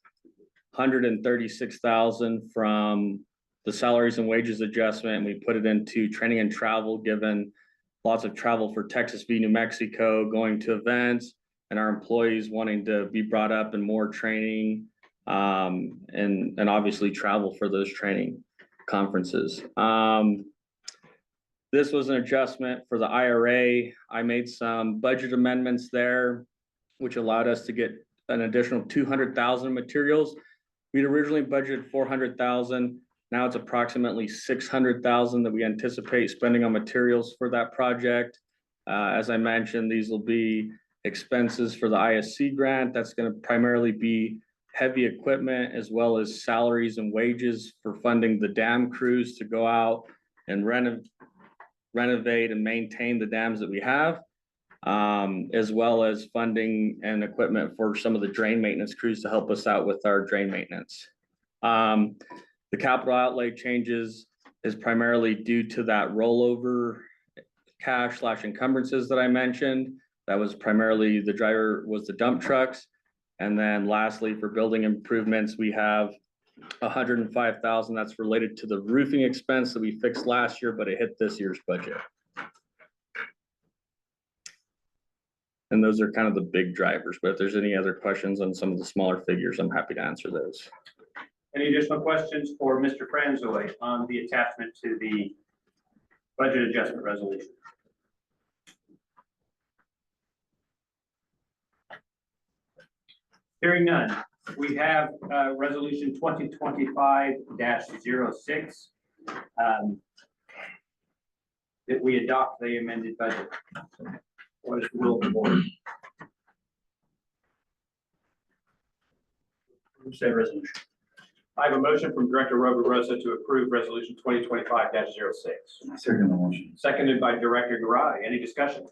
136,000 from the salaries and wages adjustment, and we put it into training and travel, given lots of travel for Texas v. New Mexico, going to events, and our employees wanting to be brought up in more training, and obviously travel for those training conferences. This was an adjustment for the IRA. I made some budget amendments there, which allowed us to get an additional 200,000 materials. We'd originally budgeted 400,000. Now it's approximately 600,000 that we anticipate spending on materials for that project. As I mentioned, these will be expenses for the ISC grant. That's going to primarily be heavy equipment as well as salaries and wages for funding the dam crews to go out and renovate and maintain the dams that we have, as well as funding and equipment for some of the drain maintenance crews to help us out with our drain maintenance. The capital outlay changes is primarily due to that rollover cash / encumbrances that I mentioned. That was primarily the driver was the dump trucks. And then lastly, for building improvements, we have 105,000 that's related to the roofing expense that we fixed last year, but it hit this year's budget. And those are kind of the big drivers, but if there's any other questions on some of the smaller figures, I'm happy to answer those. Any additional questions for Mr. Franzoy on the attachment to the budget adjustment resolution? Hearing none, we have resolution 2025-06 that we adopt the amended budget. What is the will of the board? Said resolution. I have a motion from Director Rosa to approve resolution 2025-06. Second the motion. Seconded by Director Garai. Any discussion?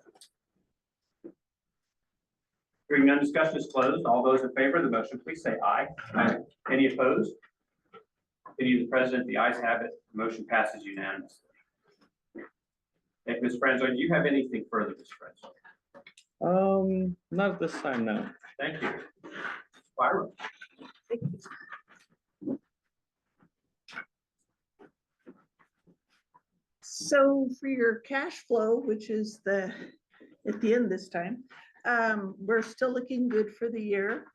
Hearing none, discussion is closed. All those in favor of the motion, please say aye. Aye. Any opposed? Any of the president, the ayes have it. The motion passes unanimously. Thank you, Ms. Franzo. Do you have anything further, Ms. Franzo? Not at this time, no. Thank you. Byron? So for your cash flow, which is at the end this time, we're still looking good for the year.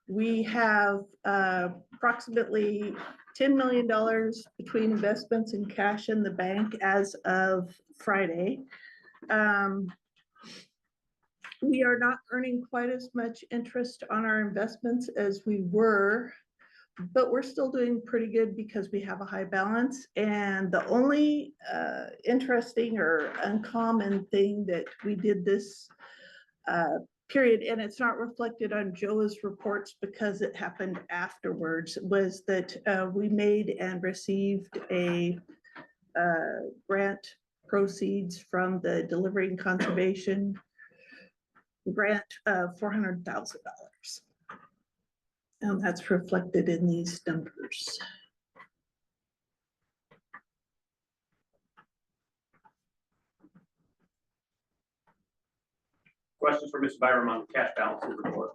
We have approximately $10 million between investments and cash in the bank as of Friday. We are not earning quite as much interest on our investments as we were, but we're still doing pretty good because we have a high balance. And the only interesting or uncommon thing that we did this period, and it's not reflected on Joe's reports because it happened afterwards, was that we made and received a grant proceeds from the Delivering Conservation grant of $400,000. And that's reflected in these numbers. Questions for Ms. Byram on the cash balances report?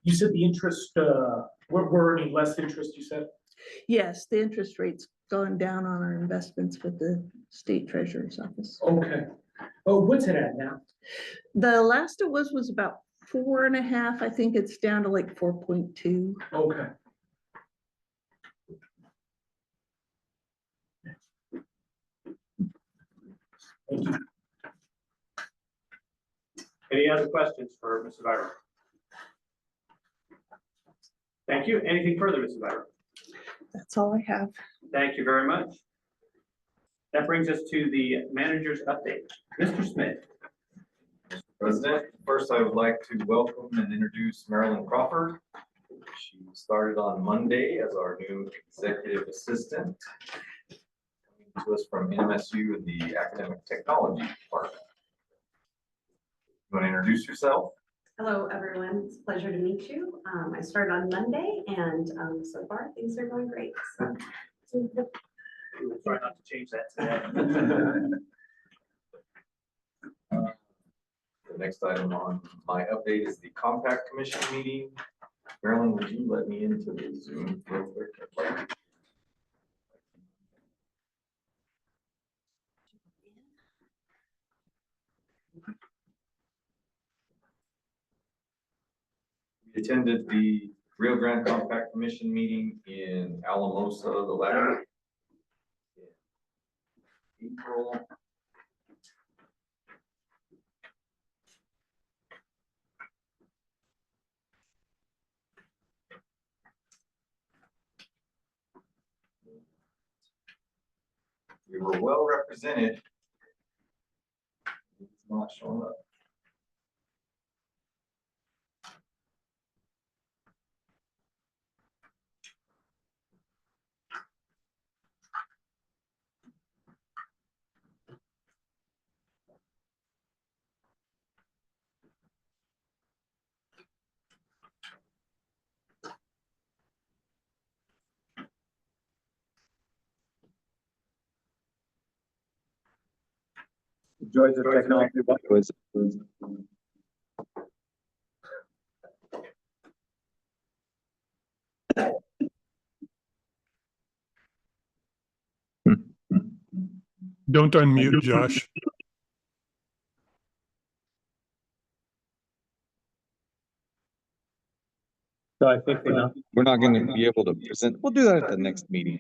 You said the interest, we're earning less interest, you said? Yes, the interest rate's gone down on our investments with the state treasurer's office. Okay. Oh, what's it at now? The last it was about 4.5. I think it's down to like 4.2. Okay. Thank you. Any other questions for Mr. Byram? Thank you. Anything further, Mr. Byram? That's all I have. Thank you very much. That brings us to the manager's update. Mr. Smith. President, first I would like to welcome and introduce Marilyn Crawford. She started on Monday as our new executive assistant. Coming to us from NMSU in the academic technology department. You want to introduce yourself? Hello, everyone. It's a pleasure to meet you. I started on Monday and so far things are going great. So, We'll try not to change that today. The next item on my update is the Compact Commission meeting. Marilyn, would you let me into the Zoom real quick? We attended the Rio Grande Compact Commission meeting in Alamosa, the latter. In April. We were well represented. It's not showing up. Enjoy the technology. Don't unmute, Josh. So I think We're not going to be able to present. We'll do that at the next meeting.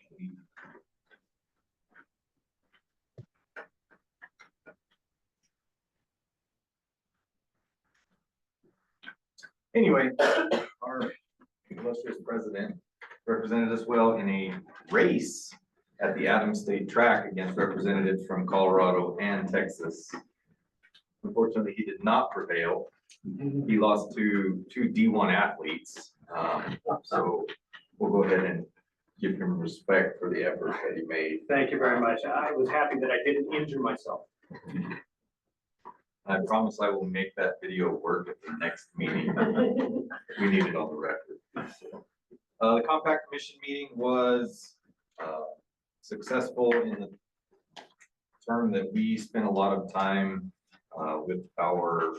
Anyway, our illustrious president represented us well in a race at the Adams State Track against representatives from Colorado and Texas. Unfortunately, he did not prevail. He lost to two D1 athletes. So we'll go ahead and give him respect for the effort that he made. Thank you very much. I was happy that I didn't injure myself. I promise I will make that video work at the next meeting. We need it on the record. The compact commission meeting was successful in the term that we spent a lot of time with our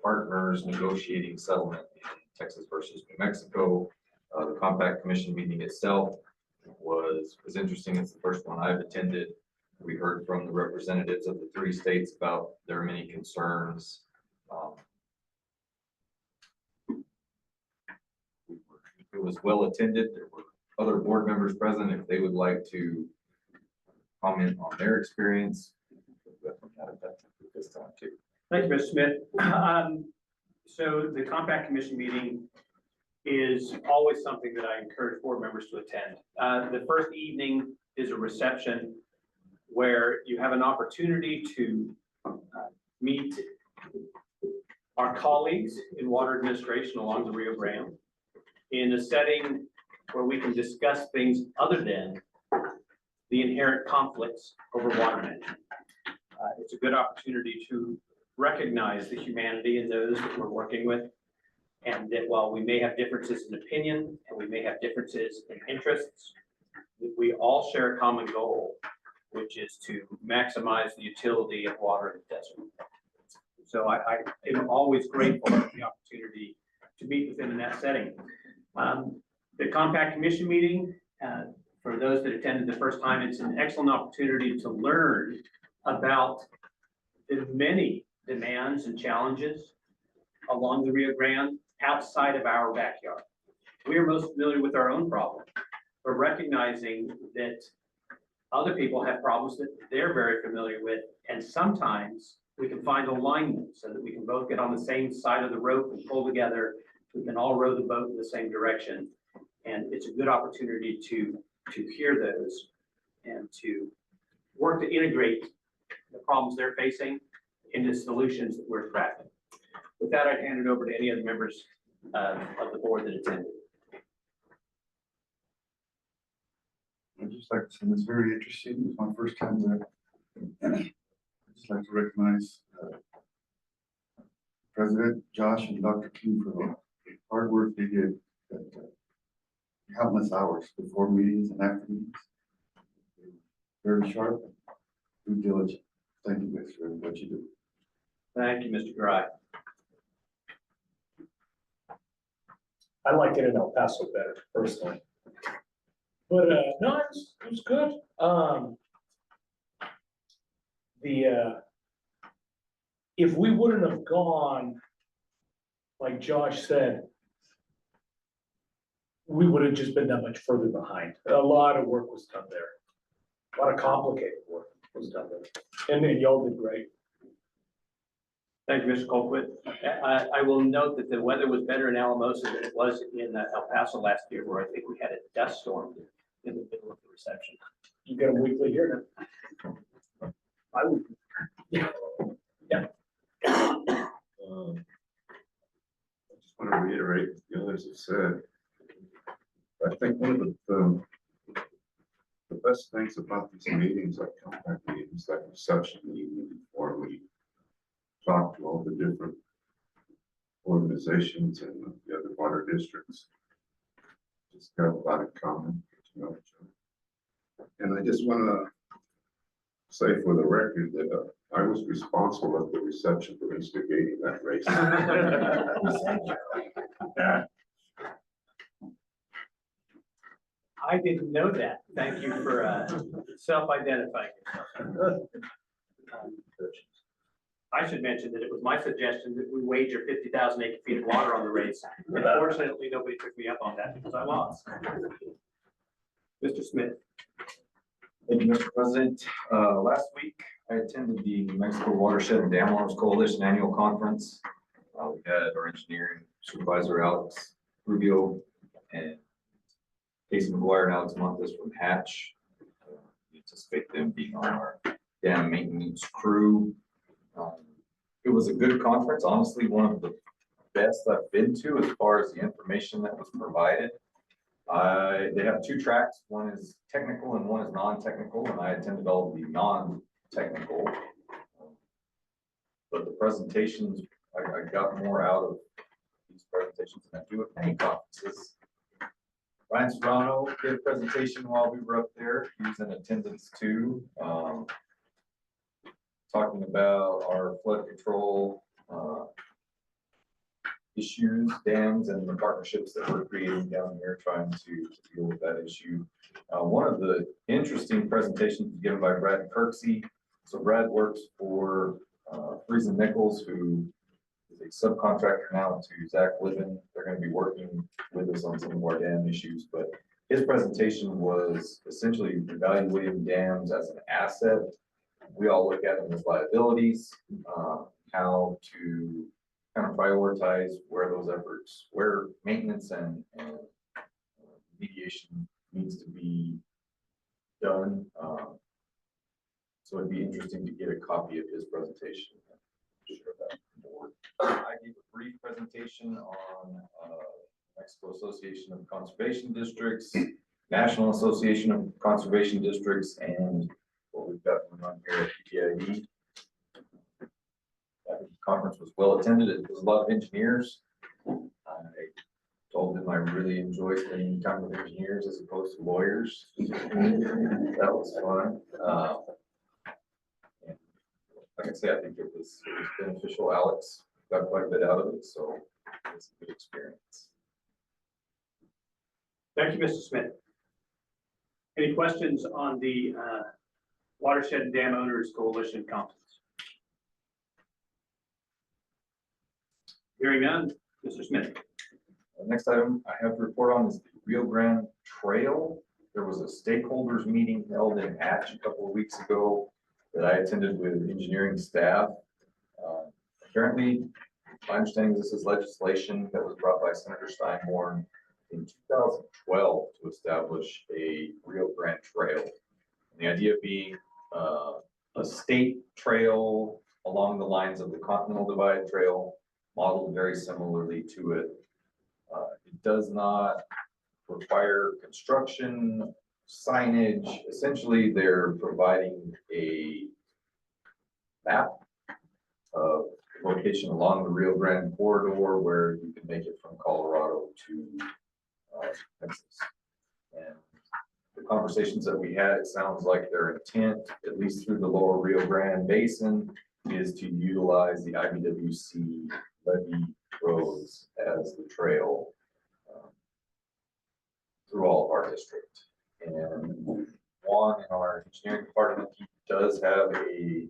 partners negotiating settlement in Texas versus New Mexico. The compact commission meeting itself was interesting. It's the first one I've attended. We heard from the representatives of the three states about their many concerns. It was well attended. There were other board members present if they would like to comment on their experience. This time too. Thank you, Mr. Smith. So the compact commission meeting is always something that I encourage board members to attend. The first evening is a reception where you have an opportunity to meet our colleagues in water administration along the Rio Grande in a setting where we can discuss things other than the inherent conflicts over water management. It's a good opportunity to recognize the humanity in those that we're working with, and that while we may have differences in opinion and we may have differences in interests, we all share a common goal, which is to maximize the utility of water in the desert. So I am always grateful for the opportunity to meet with them in that setting. The compact commission meeting, for those that attended the first time, it's an excellent opportunity to learn about the many demands and challenges along the Rio Grande outside of our backyard. We are most familiar with our own problem, but recognizing that other people have problems that they're very familiar with, and sometimes we can find alignment so that we can both get on the same side of the rope and pull together. We can all row the boat in the same direction, and it's a good opportunity to hear those and to work to integrate the problems they're facing into solutions that we're crafting. With that, I'd hand it over to any other members of the board that attended. I'd just like to say it's very interesting. It's my first time there. I'd just like to recognize President Josh and Dr. King for the hard work they did. Countless hours before meetings and after meetings. Very sharp, due diligent. Thank you guys for what you do. Thank you, Mr. Garai. I liked it in El Paso better personally. But no, it was good. If we wouldn't have gone, like Josh said, we would have just been that much further behind. A lot of work was done there. A lot of complicated work was done there. And then y'all did great. Thank you, Mr. Colquitt. I will note that the weather was better in Alamosa than it was in El Paso last year, where I think we had a dust storm in the middle of the reception. You get a weekly here now. I would. Yeah. Yeah. I just want to reiterate what the others have said. I think one of the best things about these meetings, like compact meetings, like reception, the evening before we talk to all the different organizations and the other water districts. Just got a lot of common, you know. And I just want to say for the record that I was responsible at the reception for instigating that race. I didn't know that. Thank you for self-identifying yourself. I should mention that it was my suggestion that we wager 50,000 acre feet of water on the race. Unfortunately, nobody took me up on that because I lost. Mr. Smith. Thank you, Mr. President. Last week, I attended the New Mexico Watershed and Dam Owners Coalition Annual Conference. We had our engineering supervisor, Alex Rubio, and Casey McGuire and Alex Montes from Hatch. We anticipate them being on our dam maintenance crew. It was a good conference, honestly, one of the best I've been to as far as the information that was provided. They have two tracks, one is technical and one is non-technical, and I attended all of the non-technical. But the presentations, I got more out of these presentations than I do at many conferences. Ryan Serrano did a presentation while we were up there. He was in attendance too. Talking about our flood control issues, dams, and the partnerships that we're creating down here, trying to deal with that issue. One of the interesting presentations given by Brad Kirksey. So Brad works for Friesen Nichols, who is a subcontractor now to Zach Livin. They're going to be working with us on some of our dam issues, but his presentation was essentially evaluating dams as an asset. We all look at them as liabilities, how to kind of prioritize where those efforts, where maintenance and mediation needs to be done. So it'd be interesting to get a copy of his presentation. Share that board. I gave a brief presentation on Mexico Association of Conservation Districts, National Association of Conservation Districts, and what we've got going on here at EBID. That conference was well attended. It was a lot of engineers. I told them I really enjoy spending time with engineers as opposed to lawyers. That was fun. And like I say, I think it was beneficial. Alex got quite a bit out of it, so it's a good experience. Thank you, Mr. Smith. Any questions on the Watershed and Dam Owners Coalition Conference? Hearing none, Mr. Smith. The next item I have to report on is the Rio Grande Trail. There was a stakeholders meeting held in Hatch a couple of weeks ago that I attended with engineering staff. Apparently, my understanding is this is legislation that was brought by Senator Steinborn in 2012 to establish a Rio Grande Trail. And the idea being a state trail along the lines of the Continental Divide Trail, modeled very similarly to it. It does not require construction, signage. Essentially, they're providing a map of location along the Rio Grande corridor where you can make it from Colorado to Texas. And the conversations that we had, it sounds like their intent, at least through the lower Rio Grande Basin, is to utilize the IBWC levee roads as the trail through all of our district. And Juan in our engineering department, he does have a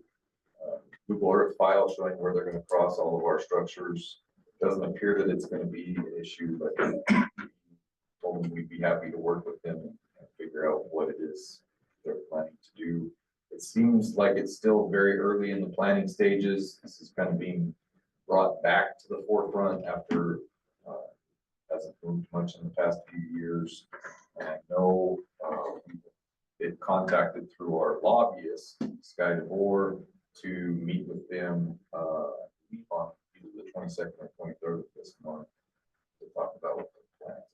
Google Earth file showing where they're going to cross all of our structures. It doesn't appear that it's going to be an issue, but told them we'd be happy to work with them and figure out what it is they're planning to do. It seems like it's still very early in the planning stages. This is kind of being brought back to the forefront after hasn't moved much in the past few years. And I know it contacted through our lobbyist, Sky DeVore, to meet with them on either the 22nd or 23rd of this month to talk about what the plans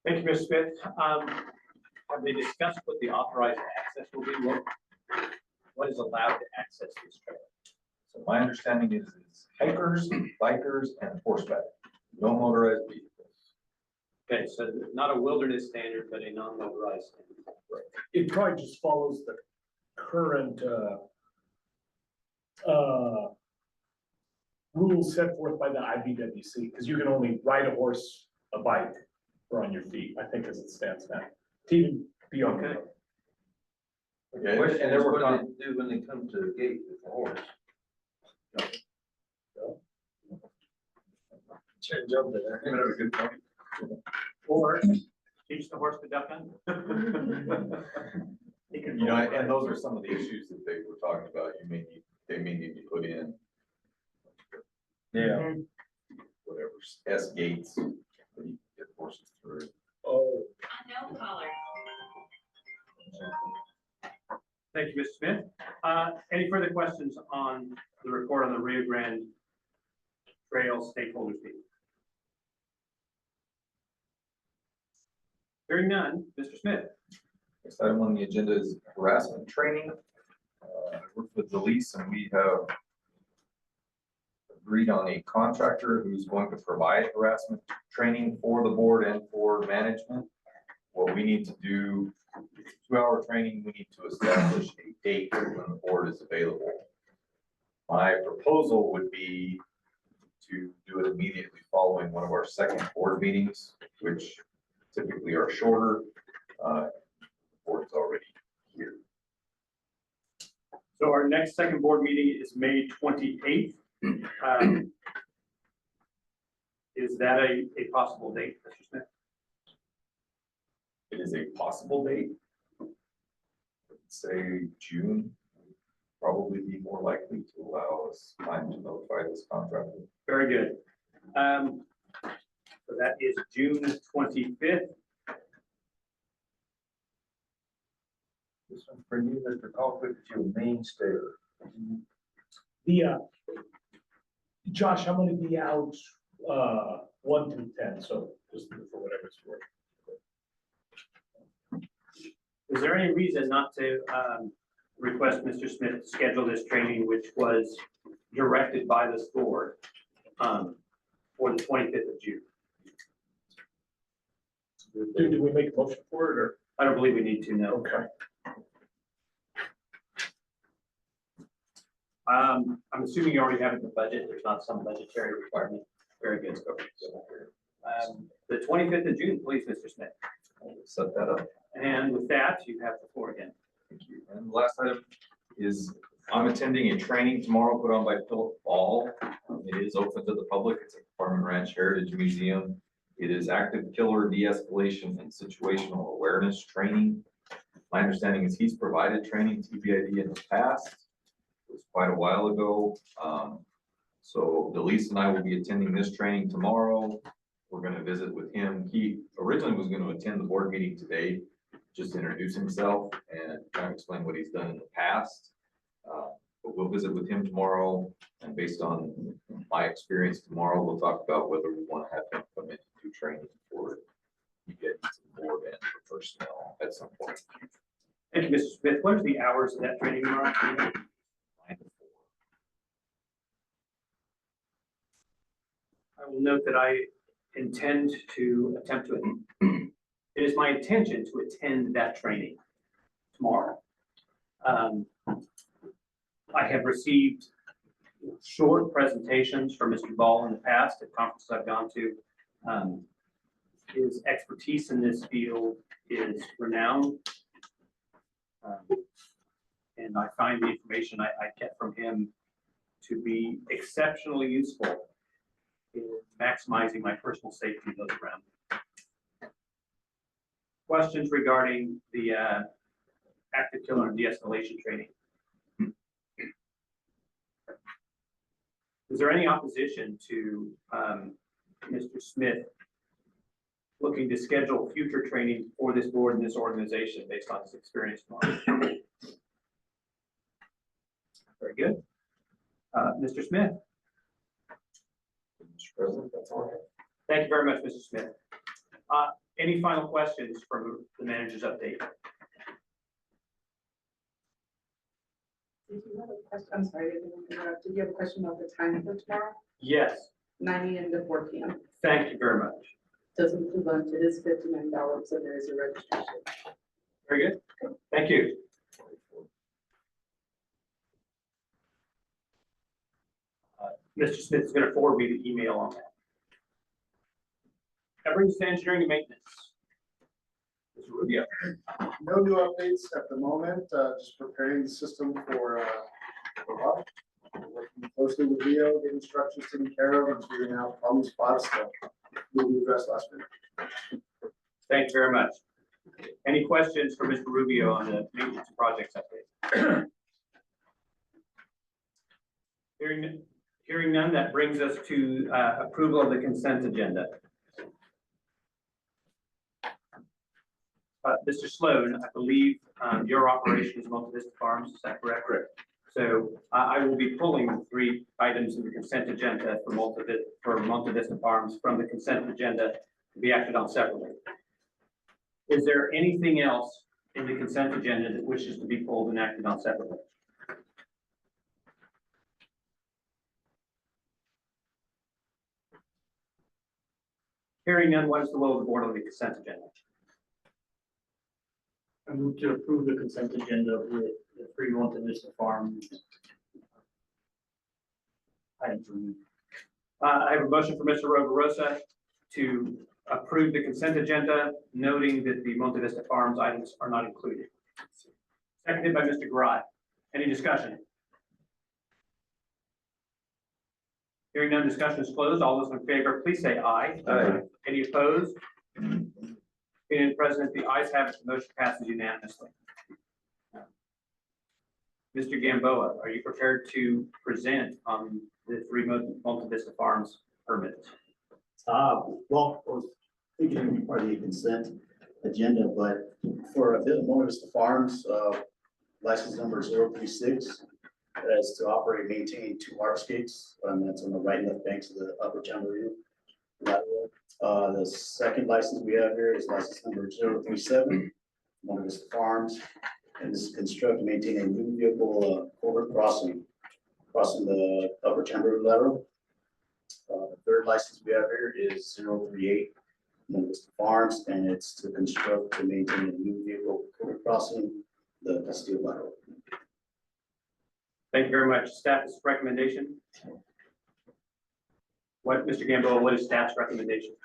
are. Thank you, Mr. Smith. Have they discussed what the authorized access will be? What is allowed to access this trail? So my understanding is hikers, bikers, and horseback, no motorized vehicles. Okay, so not a wilderness standard, but a non-motorized standard. It probably just follows the current, rules set forth by the IBWC, because you can only ride a horse, a bike, or on your feet, I think as it stands now. To even be on the road. Okay, Question and is, there were what do they do when they come to the gate with the horse? Change up there. You have a good point. Or teach the horse to duck hunt. He can You know, roll and those are some of the issues that they were talking about, they may need to put in. Yeah. Whatever, S gates, that you can get horses through. Oh. Unknown caller. Thank you, Mr. Smith. Any further questions on the report on the Rio Grande Trail stakeholders meeting? Hearing none, Mr. Smith. Next item on the agenda is harassment training. I worked with Delise and we have agreed on a contractor who's going to provide harassment training for the board and for management. What we need to do, 2-hour training, we need to establish a date when the board is available. My proposal would be to do it immediately following one of our second board meetings, which typically are shorter. The board's already here. So our next second board meeting is May 28th. Is that a possible date, Mr. Smith? It is a possible date. Say June, probably be more likely to allow us time to notify this contractor. Very good. So that is June 25th. This one's for you, Mr. Colquitt, your mainstay. The, Josh, I'm gonna be out, 1 through 10, so just for whatever it's worth. Is there any reason not to request Mr. Smith to schedule this training, which was directed by this board for the 25th of June? Did we make a motion for it, or? I don't believe we need to, no. Okay. I'm assuming you already have it in the budget. There's not some budgetary requirement. Very good. The 25th of June, please, Mr. Smith. Set that up. And with that, you have the floor again. Thank you. And the last item is I'm attending a training tomorrow put on by Philip Ball. It is open to the public. It's a Farm and Ranch Heritage Museum. It is active killer de-escalation and situational awareness training. My understanding is he's provided training to EBID in the past. It was quite a while ago. So Delise and I will be attending this training tomorrow. We're going to visit with him. He originally was going to attend the board meeting today, just to introduce himself and kind of explain what he's done in the past. But we'll visit with him tomorrow, and based on my experience tomorrow, we'll talk about whether we want to have him come in and do training for you get to the board and for personnel at some point. Thank you, Mr. Smith. What are the hours of that training tomorrow? 9 to 4. I will note that I intend to attempt to, it is my intention to attend that training tomorrow. I have received short presentations from Mr. Ball in the past at conferences I've gone to. His expertise in this field is renowned. And I find the information I get from him to be exceptionally useful in maximizing my personal safety and those around me. Questions regarding the active killer and de-escalation training? Is there any opposition to Mr. Smith looking to schedule future training for this board and this organization based on his experience tomorrow? Very good. Mr. Smith? Mr. President, that's all I have. Thank you very much, Mr. Smith. Any final questions from the manager's update? Did you have a question? I'm sorry, I didn't interrupt. Did you have a question about the time for tomorrow? Yes, 9 AM to 4 PM. thank you very much. Does include lunch, it is $59 and there is a registration. Very good. Thank you. Mr. Smith is going to forward me the email on that. That brings us to engineering and maintenance. Mr. Rubio. No new updates at the moment, just preparing the system for Butte. Working closely with Leo, getting instructions taken care of, and figuring out problem spots that will be addressed last minute. Thank you very much. Any questions for Mr. Rubio on the maintenance and projects update? Hearing none, that brings us to approval of the consent agenda. Mr. Sloan, I believe your operation is Monte Vista Farms, is that correct? Correct. So I will be pulling the 3 items in the consent agenda for Monte Vista Farms from the consent agenda to be acted on separately. Is there anything else in the consent agenda that wishes to be pulled and acted on separately? Hearing none, what is the will of the board on the consent agenda? I move to approve the consent agenda with the 3 Monte Vista Farms. I have a motion for Mr. Roverosa to approve the consent agenda, noting that the Monte Vista Farms items are not included. Seconded by Mr. Garai. Any discussion? Hearing none, discussion is closed. All those in favor, please say aye. Aye. Any opposed? Being President, the ayes have it, the motion passes unanimously. Mr. Gamboa, are you prepared to present on the 3 Monte Vista Farms permits? Well, I was thinking it would be part of the consent agenda, but for a bit of Monte Vista Farms, license number 036, as to operate and maintain 2 hardscapes, that's on the right and left banks of the upper Jamboree. The second license we have here is license number 037, Monte Vista Farms, and this is construct and maintain a new vehicle culvert crossing the upper Jamboree lateral. The third license we have here is 038, Monte Vista Farms, and it's to construct and maintain a new vehicle culvert crossing the Castillo lateral. Thank you very much. Staff's recommendation? What, Mr. Gamboa, what is staff's recommendation?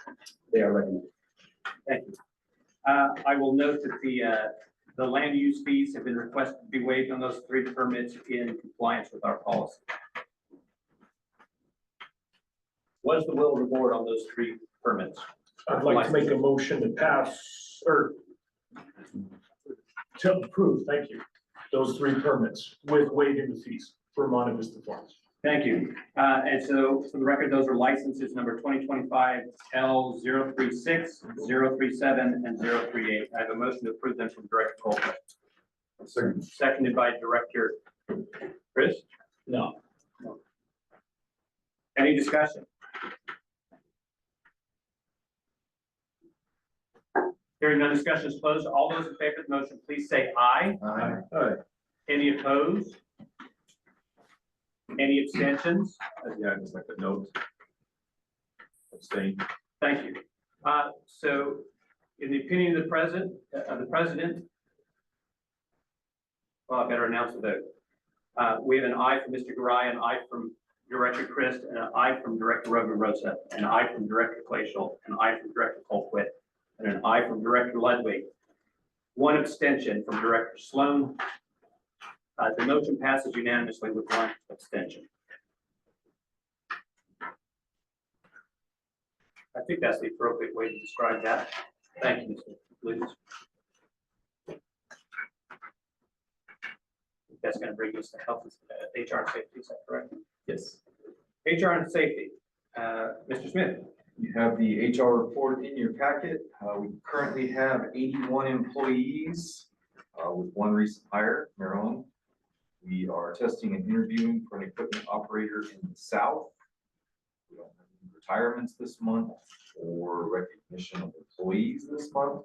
They are recommended. Thank you. I will note that the land use fees have been requested to be waived on those 3 permits in compliance with our policy. What is the will of the board on those 3 permits? I'd like to make a motion to pass, or to approve, thank you, those 3 permits with waiving the fees for Monte Vista Farms. Thank you. And so for the record, those are licenses number 2025 L036, 037, and 038. I have a motion to approve them from Director Colquitt. Seconded by Director Chris? No. Any discussion? Hearing none, discussion is closed. All those in favor of the motion, please say aye. Aye. Any opposed? Any abstentions? Yeah, just like a note. Abstain. Thank you. So in the opinion of the president, well, I better announce the vote. We have an aye from Mr. Garai, an aye from Director Christ, and an aye from Director Roverosa, an aye from Director Glacial, an aye from Director Colquitt, and an aye from Director Ludwig. 1 abstention from Director Sloan. The motion passes unanimously with 1 abstention. I think that's the appropriate way to describe that. Thank you, Mr. Lewis. That's going to bring us to health, HR and safety, is that correct? Yes. HR and safety. Mr. Smith. You have the HR report in your packet. We currently have 81 employees with 1 recent hire, Maryland. We are testing and interviewing for an equipment operator in the south. We don't have any retirements this month or recognition of employees this month.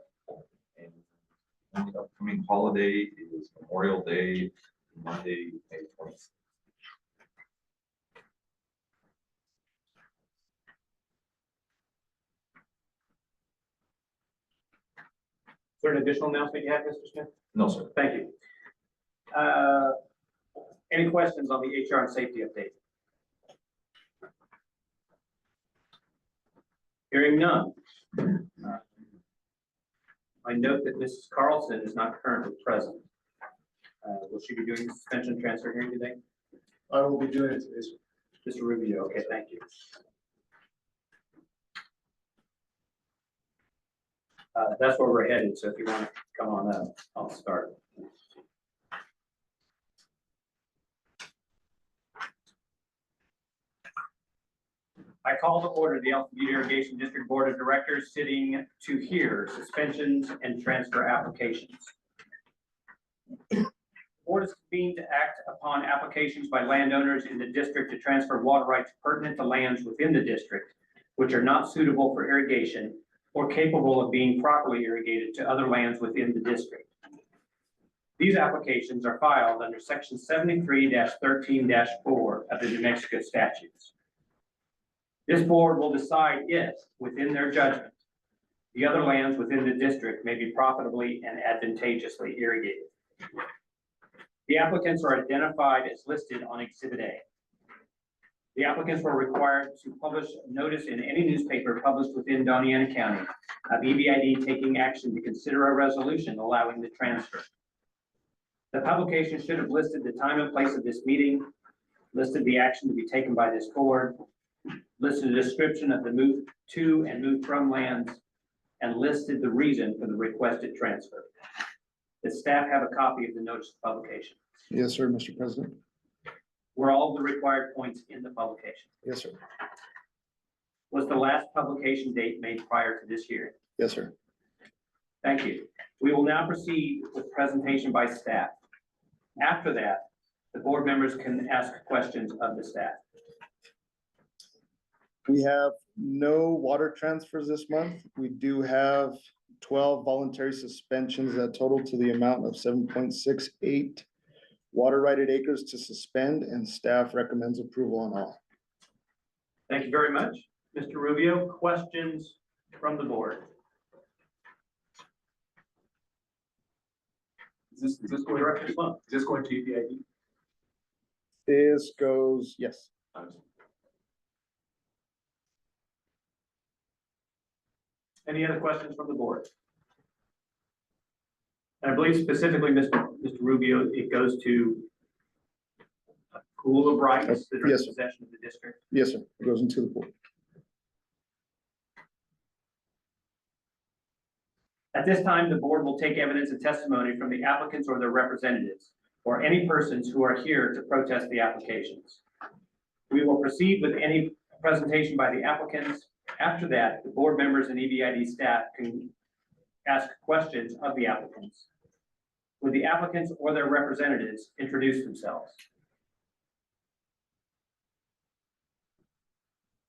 And the upcoming holiday is Memorial Day, Monday, May 26th. there an additional announcement you have, Mr. Smith? No, sir. Thank you. Any questions on the HR and safety update? Hearing none. I note that Mrs. Carlson is not currently present. Will she be doing the suspension transfer hearing today? I will be doing it today. Mr. Rubio, okay, thank you. That's where we're headed, so if you want to come on up, I'll start. I call to order the Elton Butte Irrigation District Board of Directors sitting to hear suspensions and transfer applications. The board is convened to act upon applications by landowners in the district to transfer water rights pertinent to lands within the district, which are not suitable for irrigation or capable of being properly irrigated to other lands within the district. These applications are filed under section 73-13-4 of the New Mexico statutes. This board will decide if, within their judgment, the other lands within the district may be profitably and advantageously irrigated. The applicants are identified as listed on Exhibit A. The applicants were required to publish notice in any newspaper published within Doñana County of EBID taking action to consider a resolution allowing the transfer. The publication should have listed the time and place of this meeting, listed the action to be taken by this board, listed a description of the move to and move from lands, and listed the reason for the requested transfer. Does staff have a copy of the notice of publication? Yes, sir, Mr. President. Were all the required points in the publication? Yes, sir. Was the last publication date made prior to this hearing? Yes, sir. Thank you. We will now proceed with presentation by staff. After that, the board members can ask questions of the staff. We have no water transfers this month. We do have 12 voluntary suspensions that total to the amount of 7.68 water righted acres to suspend, and staff recommends approval on all. Thank you very much. Mr. Rubio, questions from the board? Is this going Director Sloan. Is this going to EBID? This goes, yes. Any other questions from the board? And I believe specifically, Mr. Rubio, it goes to a pool of rights that are in Yes, sir. possession of the district. Yes, sir. It goes into the pool. At this time, the board will take evidence and testimony from the applicants or their representatives, or any persons who are here to protest the applications. We will proceed with any presentation by the applicants. After that, the board members and EBID staff can ask questions of the applicants. Would the applicants or their representatives introduce themselves?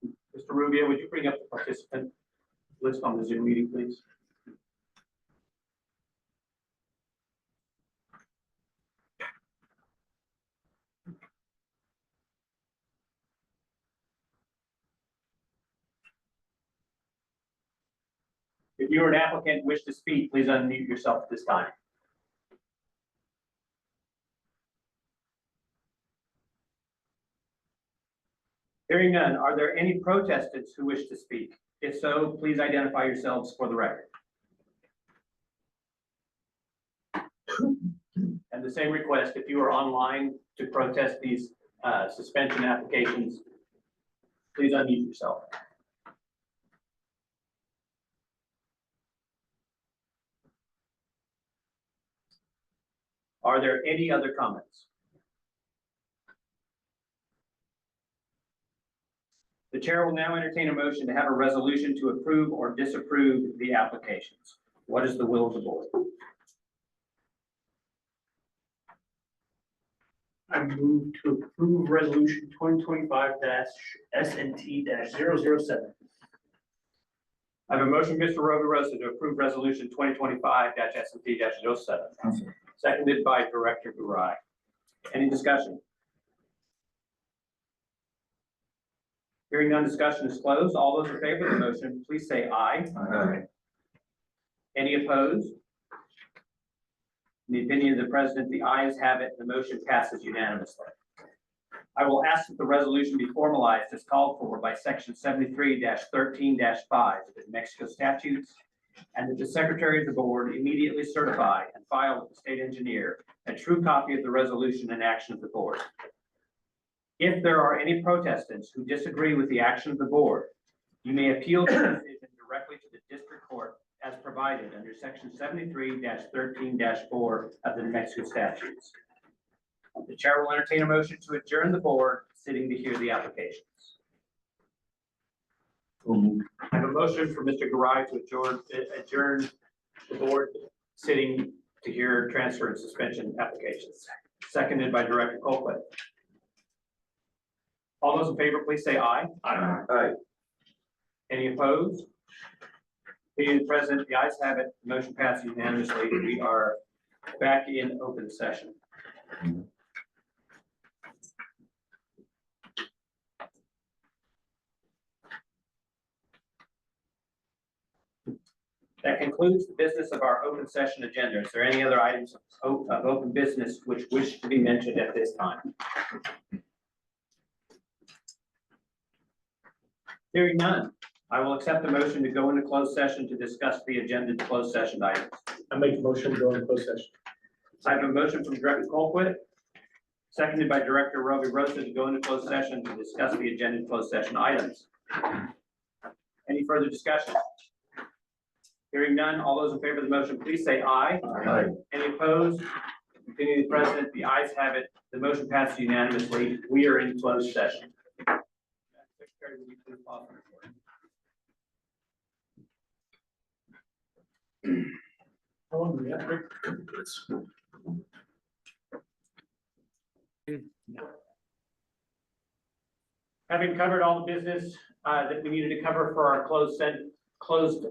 Mr. Rubio, would you bring up the participant list on the Zoom meeting, please? If you are an applicant and wish to speak, please unmute yourself at this time. Hearing none, are there any protestants who wish to speak? If so, please identify yourselves for the record. And the same request, if you are online to protest these suspension applications, please unmute yourself. Are there any other comments? The chair will now entertain a motion to have a resolution to approve or disapprove the applications. What is the will of the board? I move to approve resolution 2025-SNT-007. I have a motion, Mr. Rosa, to approve resolution 2025-SNT-07. Seconded by Director Garai. Any discussion? Hearing none, discussion is closed. All those in favor of the motion, please say aye. Aye. Any opposed? In the opinion of the president, the ayes have it. The motion passes unanimously. I will ask that the resolution be formalized as called for by section 73-13-5 of the New Mexico statutes, and that the secretary of the board immediately certify and file with the state engineer a true copy of the resolution and action of the board. If there are any protestants who disagree with the action of the board, you may appeal the decision directly to the district court as provided under section 73-13-4 of the New Mexico statutes. The chair will entertain a motion to adjourn the board sitting to hear the applications. I have a motion for Mr. Garai to adjourn the board sitting to hear transfer and suspension applications, seconded by Director Colquitt. All those in favor, please say aye. Aye. Any opposed? Being present, the ayes have it. The motion passes unanimously. We are back in open session. That concludes the business of our open session agenda. Is there any other items of open business which wish to be mentioned at this time? Hearing none, I will accept the motion to go into closed session to discuss the agenda closed session items. I make a motion to go into closed session. I have a motion from Director Colquitt, seconded by Director Roby Rosa to go into closed session to discuss the agenda closed session items. Any further discussion? Hearing none, all those in favor of the motion, please say aye. Aye. Any opposed? Continuing the president, the ayes have it. The motion passes unanimously. We are in closed session. Secretary, will you please pause the recording? How long do we have, Rick? Having covered all the business that we needed to cover for our closed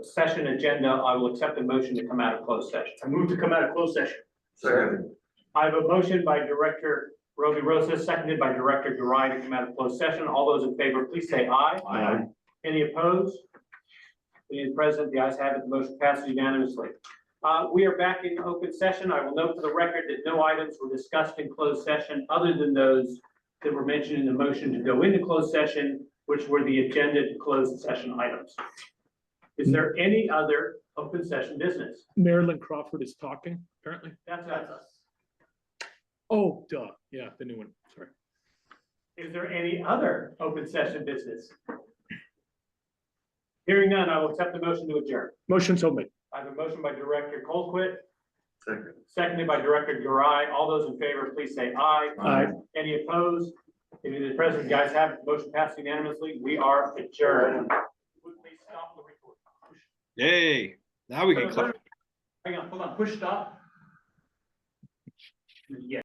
session agenda, I will accept a motion to come out of closed session. I move to come out of closed session. Second. I have a motion by Director Roby Rosa, seconded by Director Garai to come out of closed session. All those in favor, please say aye. Aye. Any opposed? Being present, the ayes have it. The motion passes unanimously. We are back in open session. I will note for the record that no items were discussed in closed session other than those that were mentioned in the motion to go into closed session, which were the agenda closed session items. Is there any other open session business? Marilyn Crawford is talking, apparently. That's us. Oh, duh. Yeah, the new one. Sorry. Is there any other open session business? Hearing none, I will accept the motion to adjourn. Motion so made. I have a motion by Director Colquitt, Second. seconded by Director Garai. All those in favor, please say aye. Aye. Any opposed? If the president, guys have it, motion passed unanimously. We are adjourned. Would please stop the recording. Yay, now we can clap. Hang on, hold on, push stop. Yeah.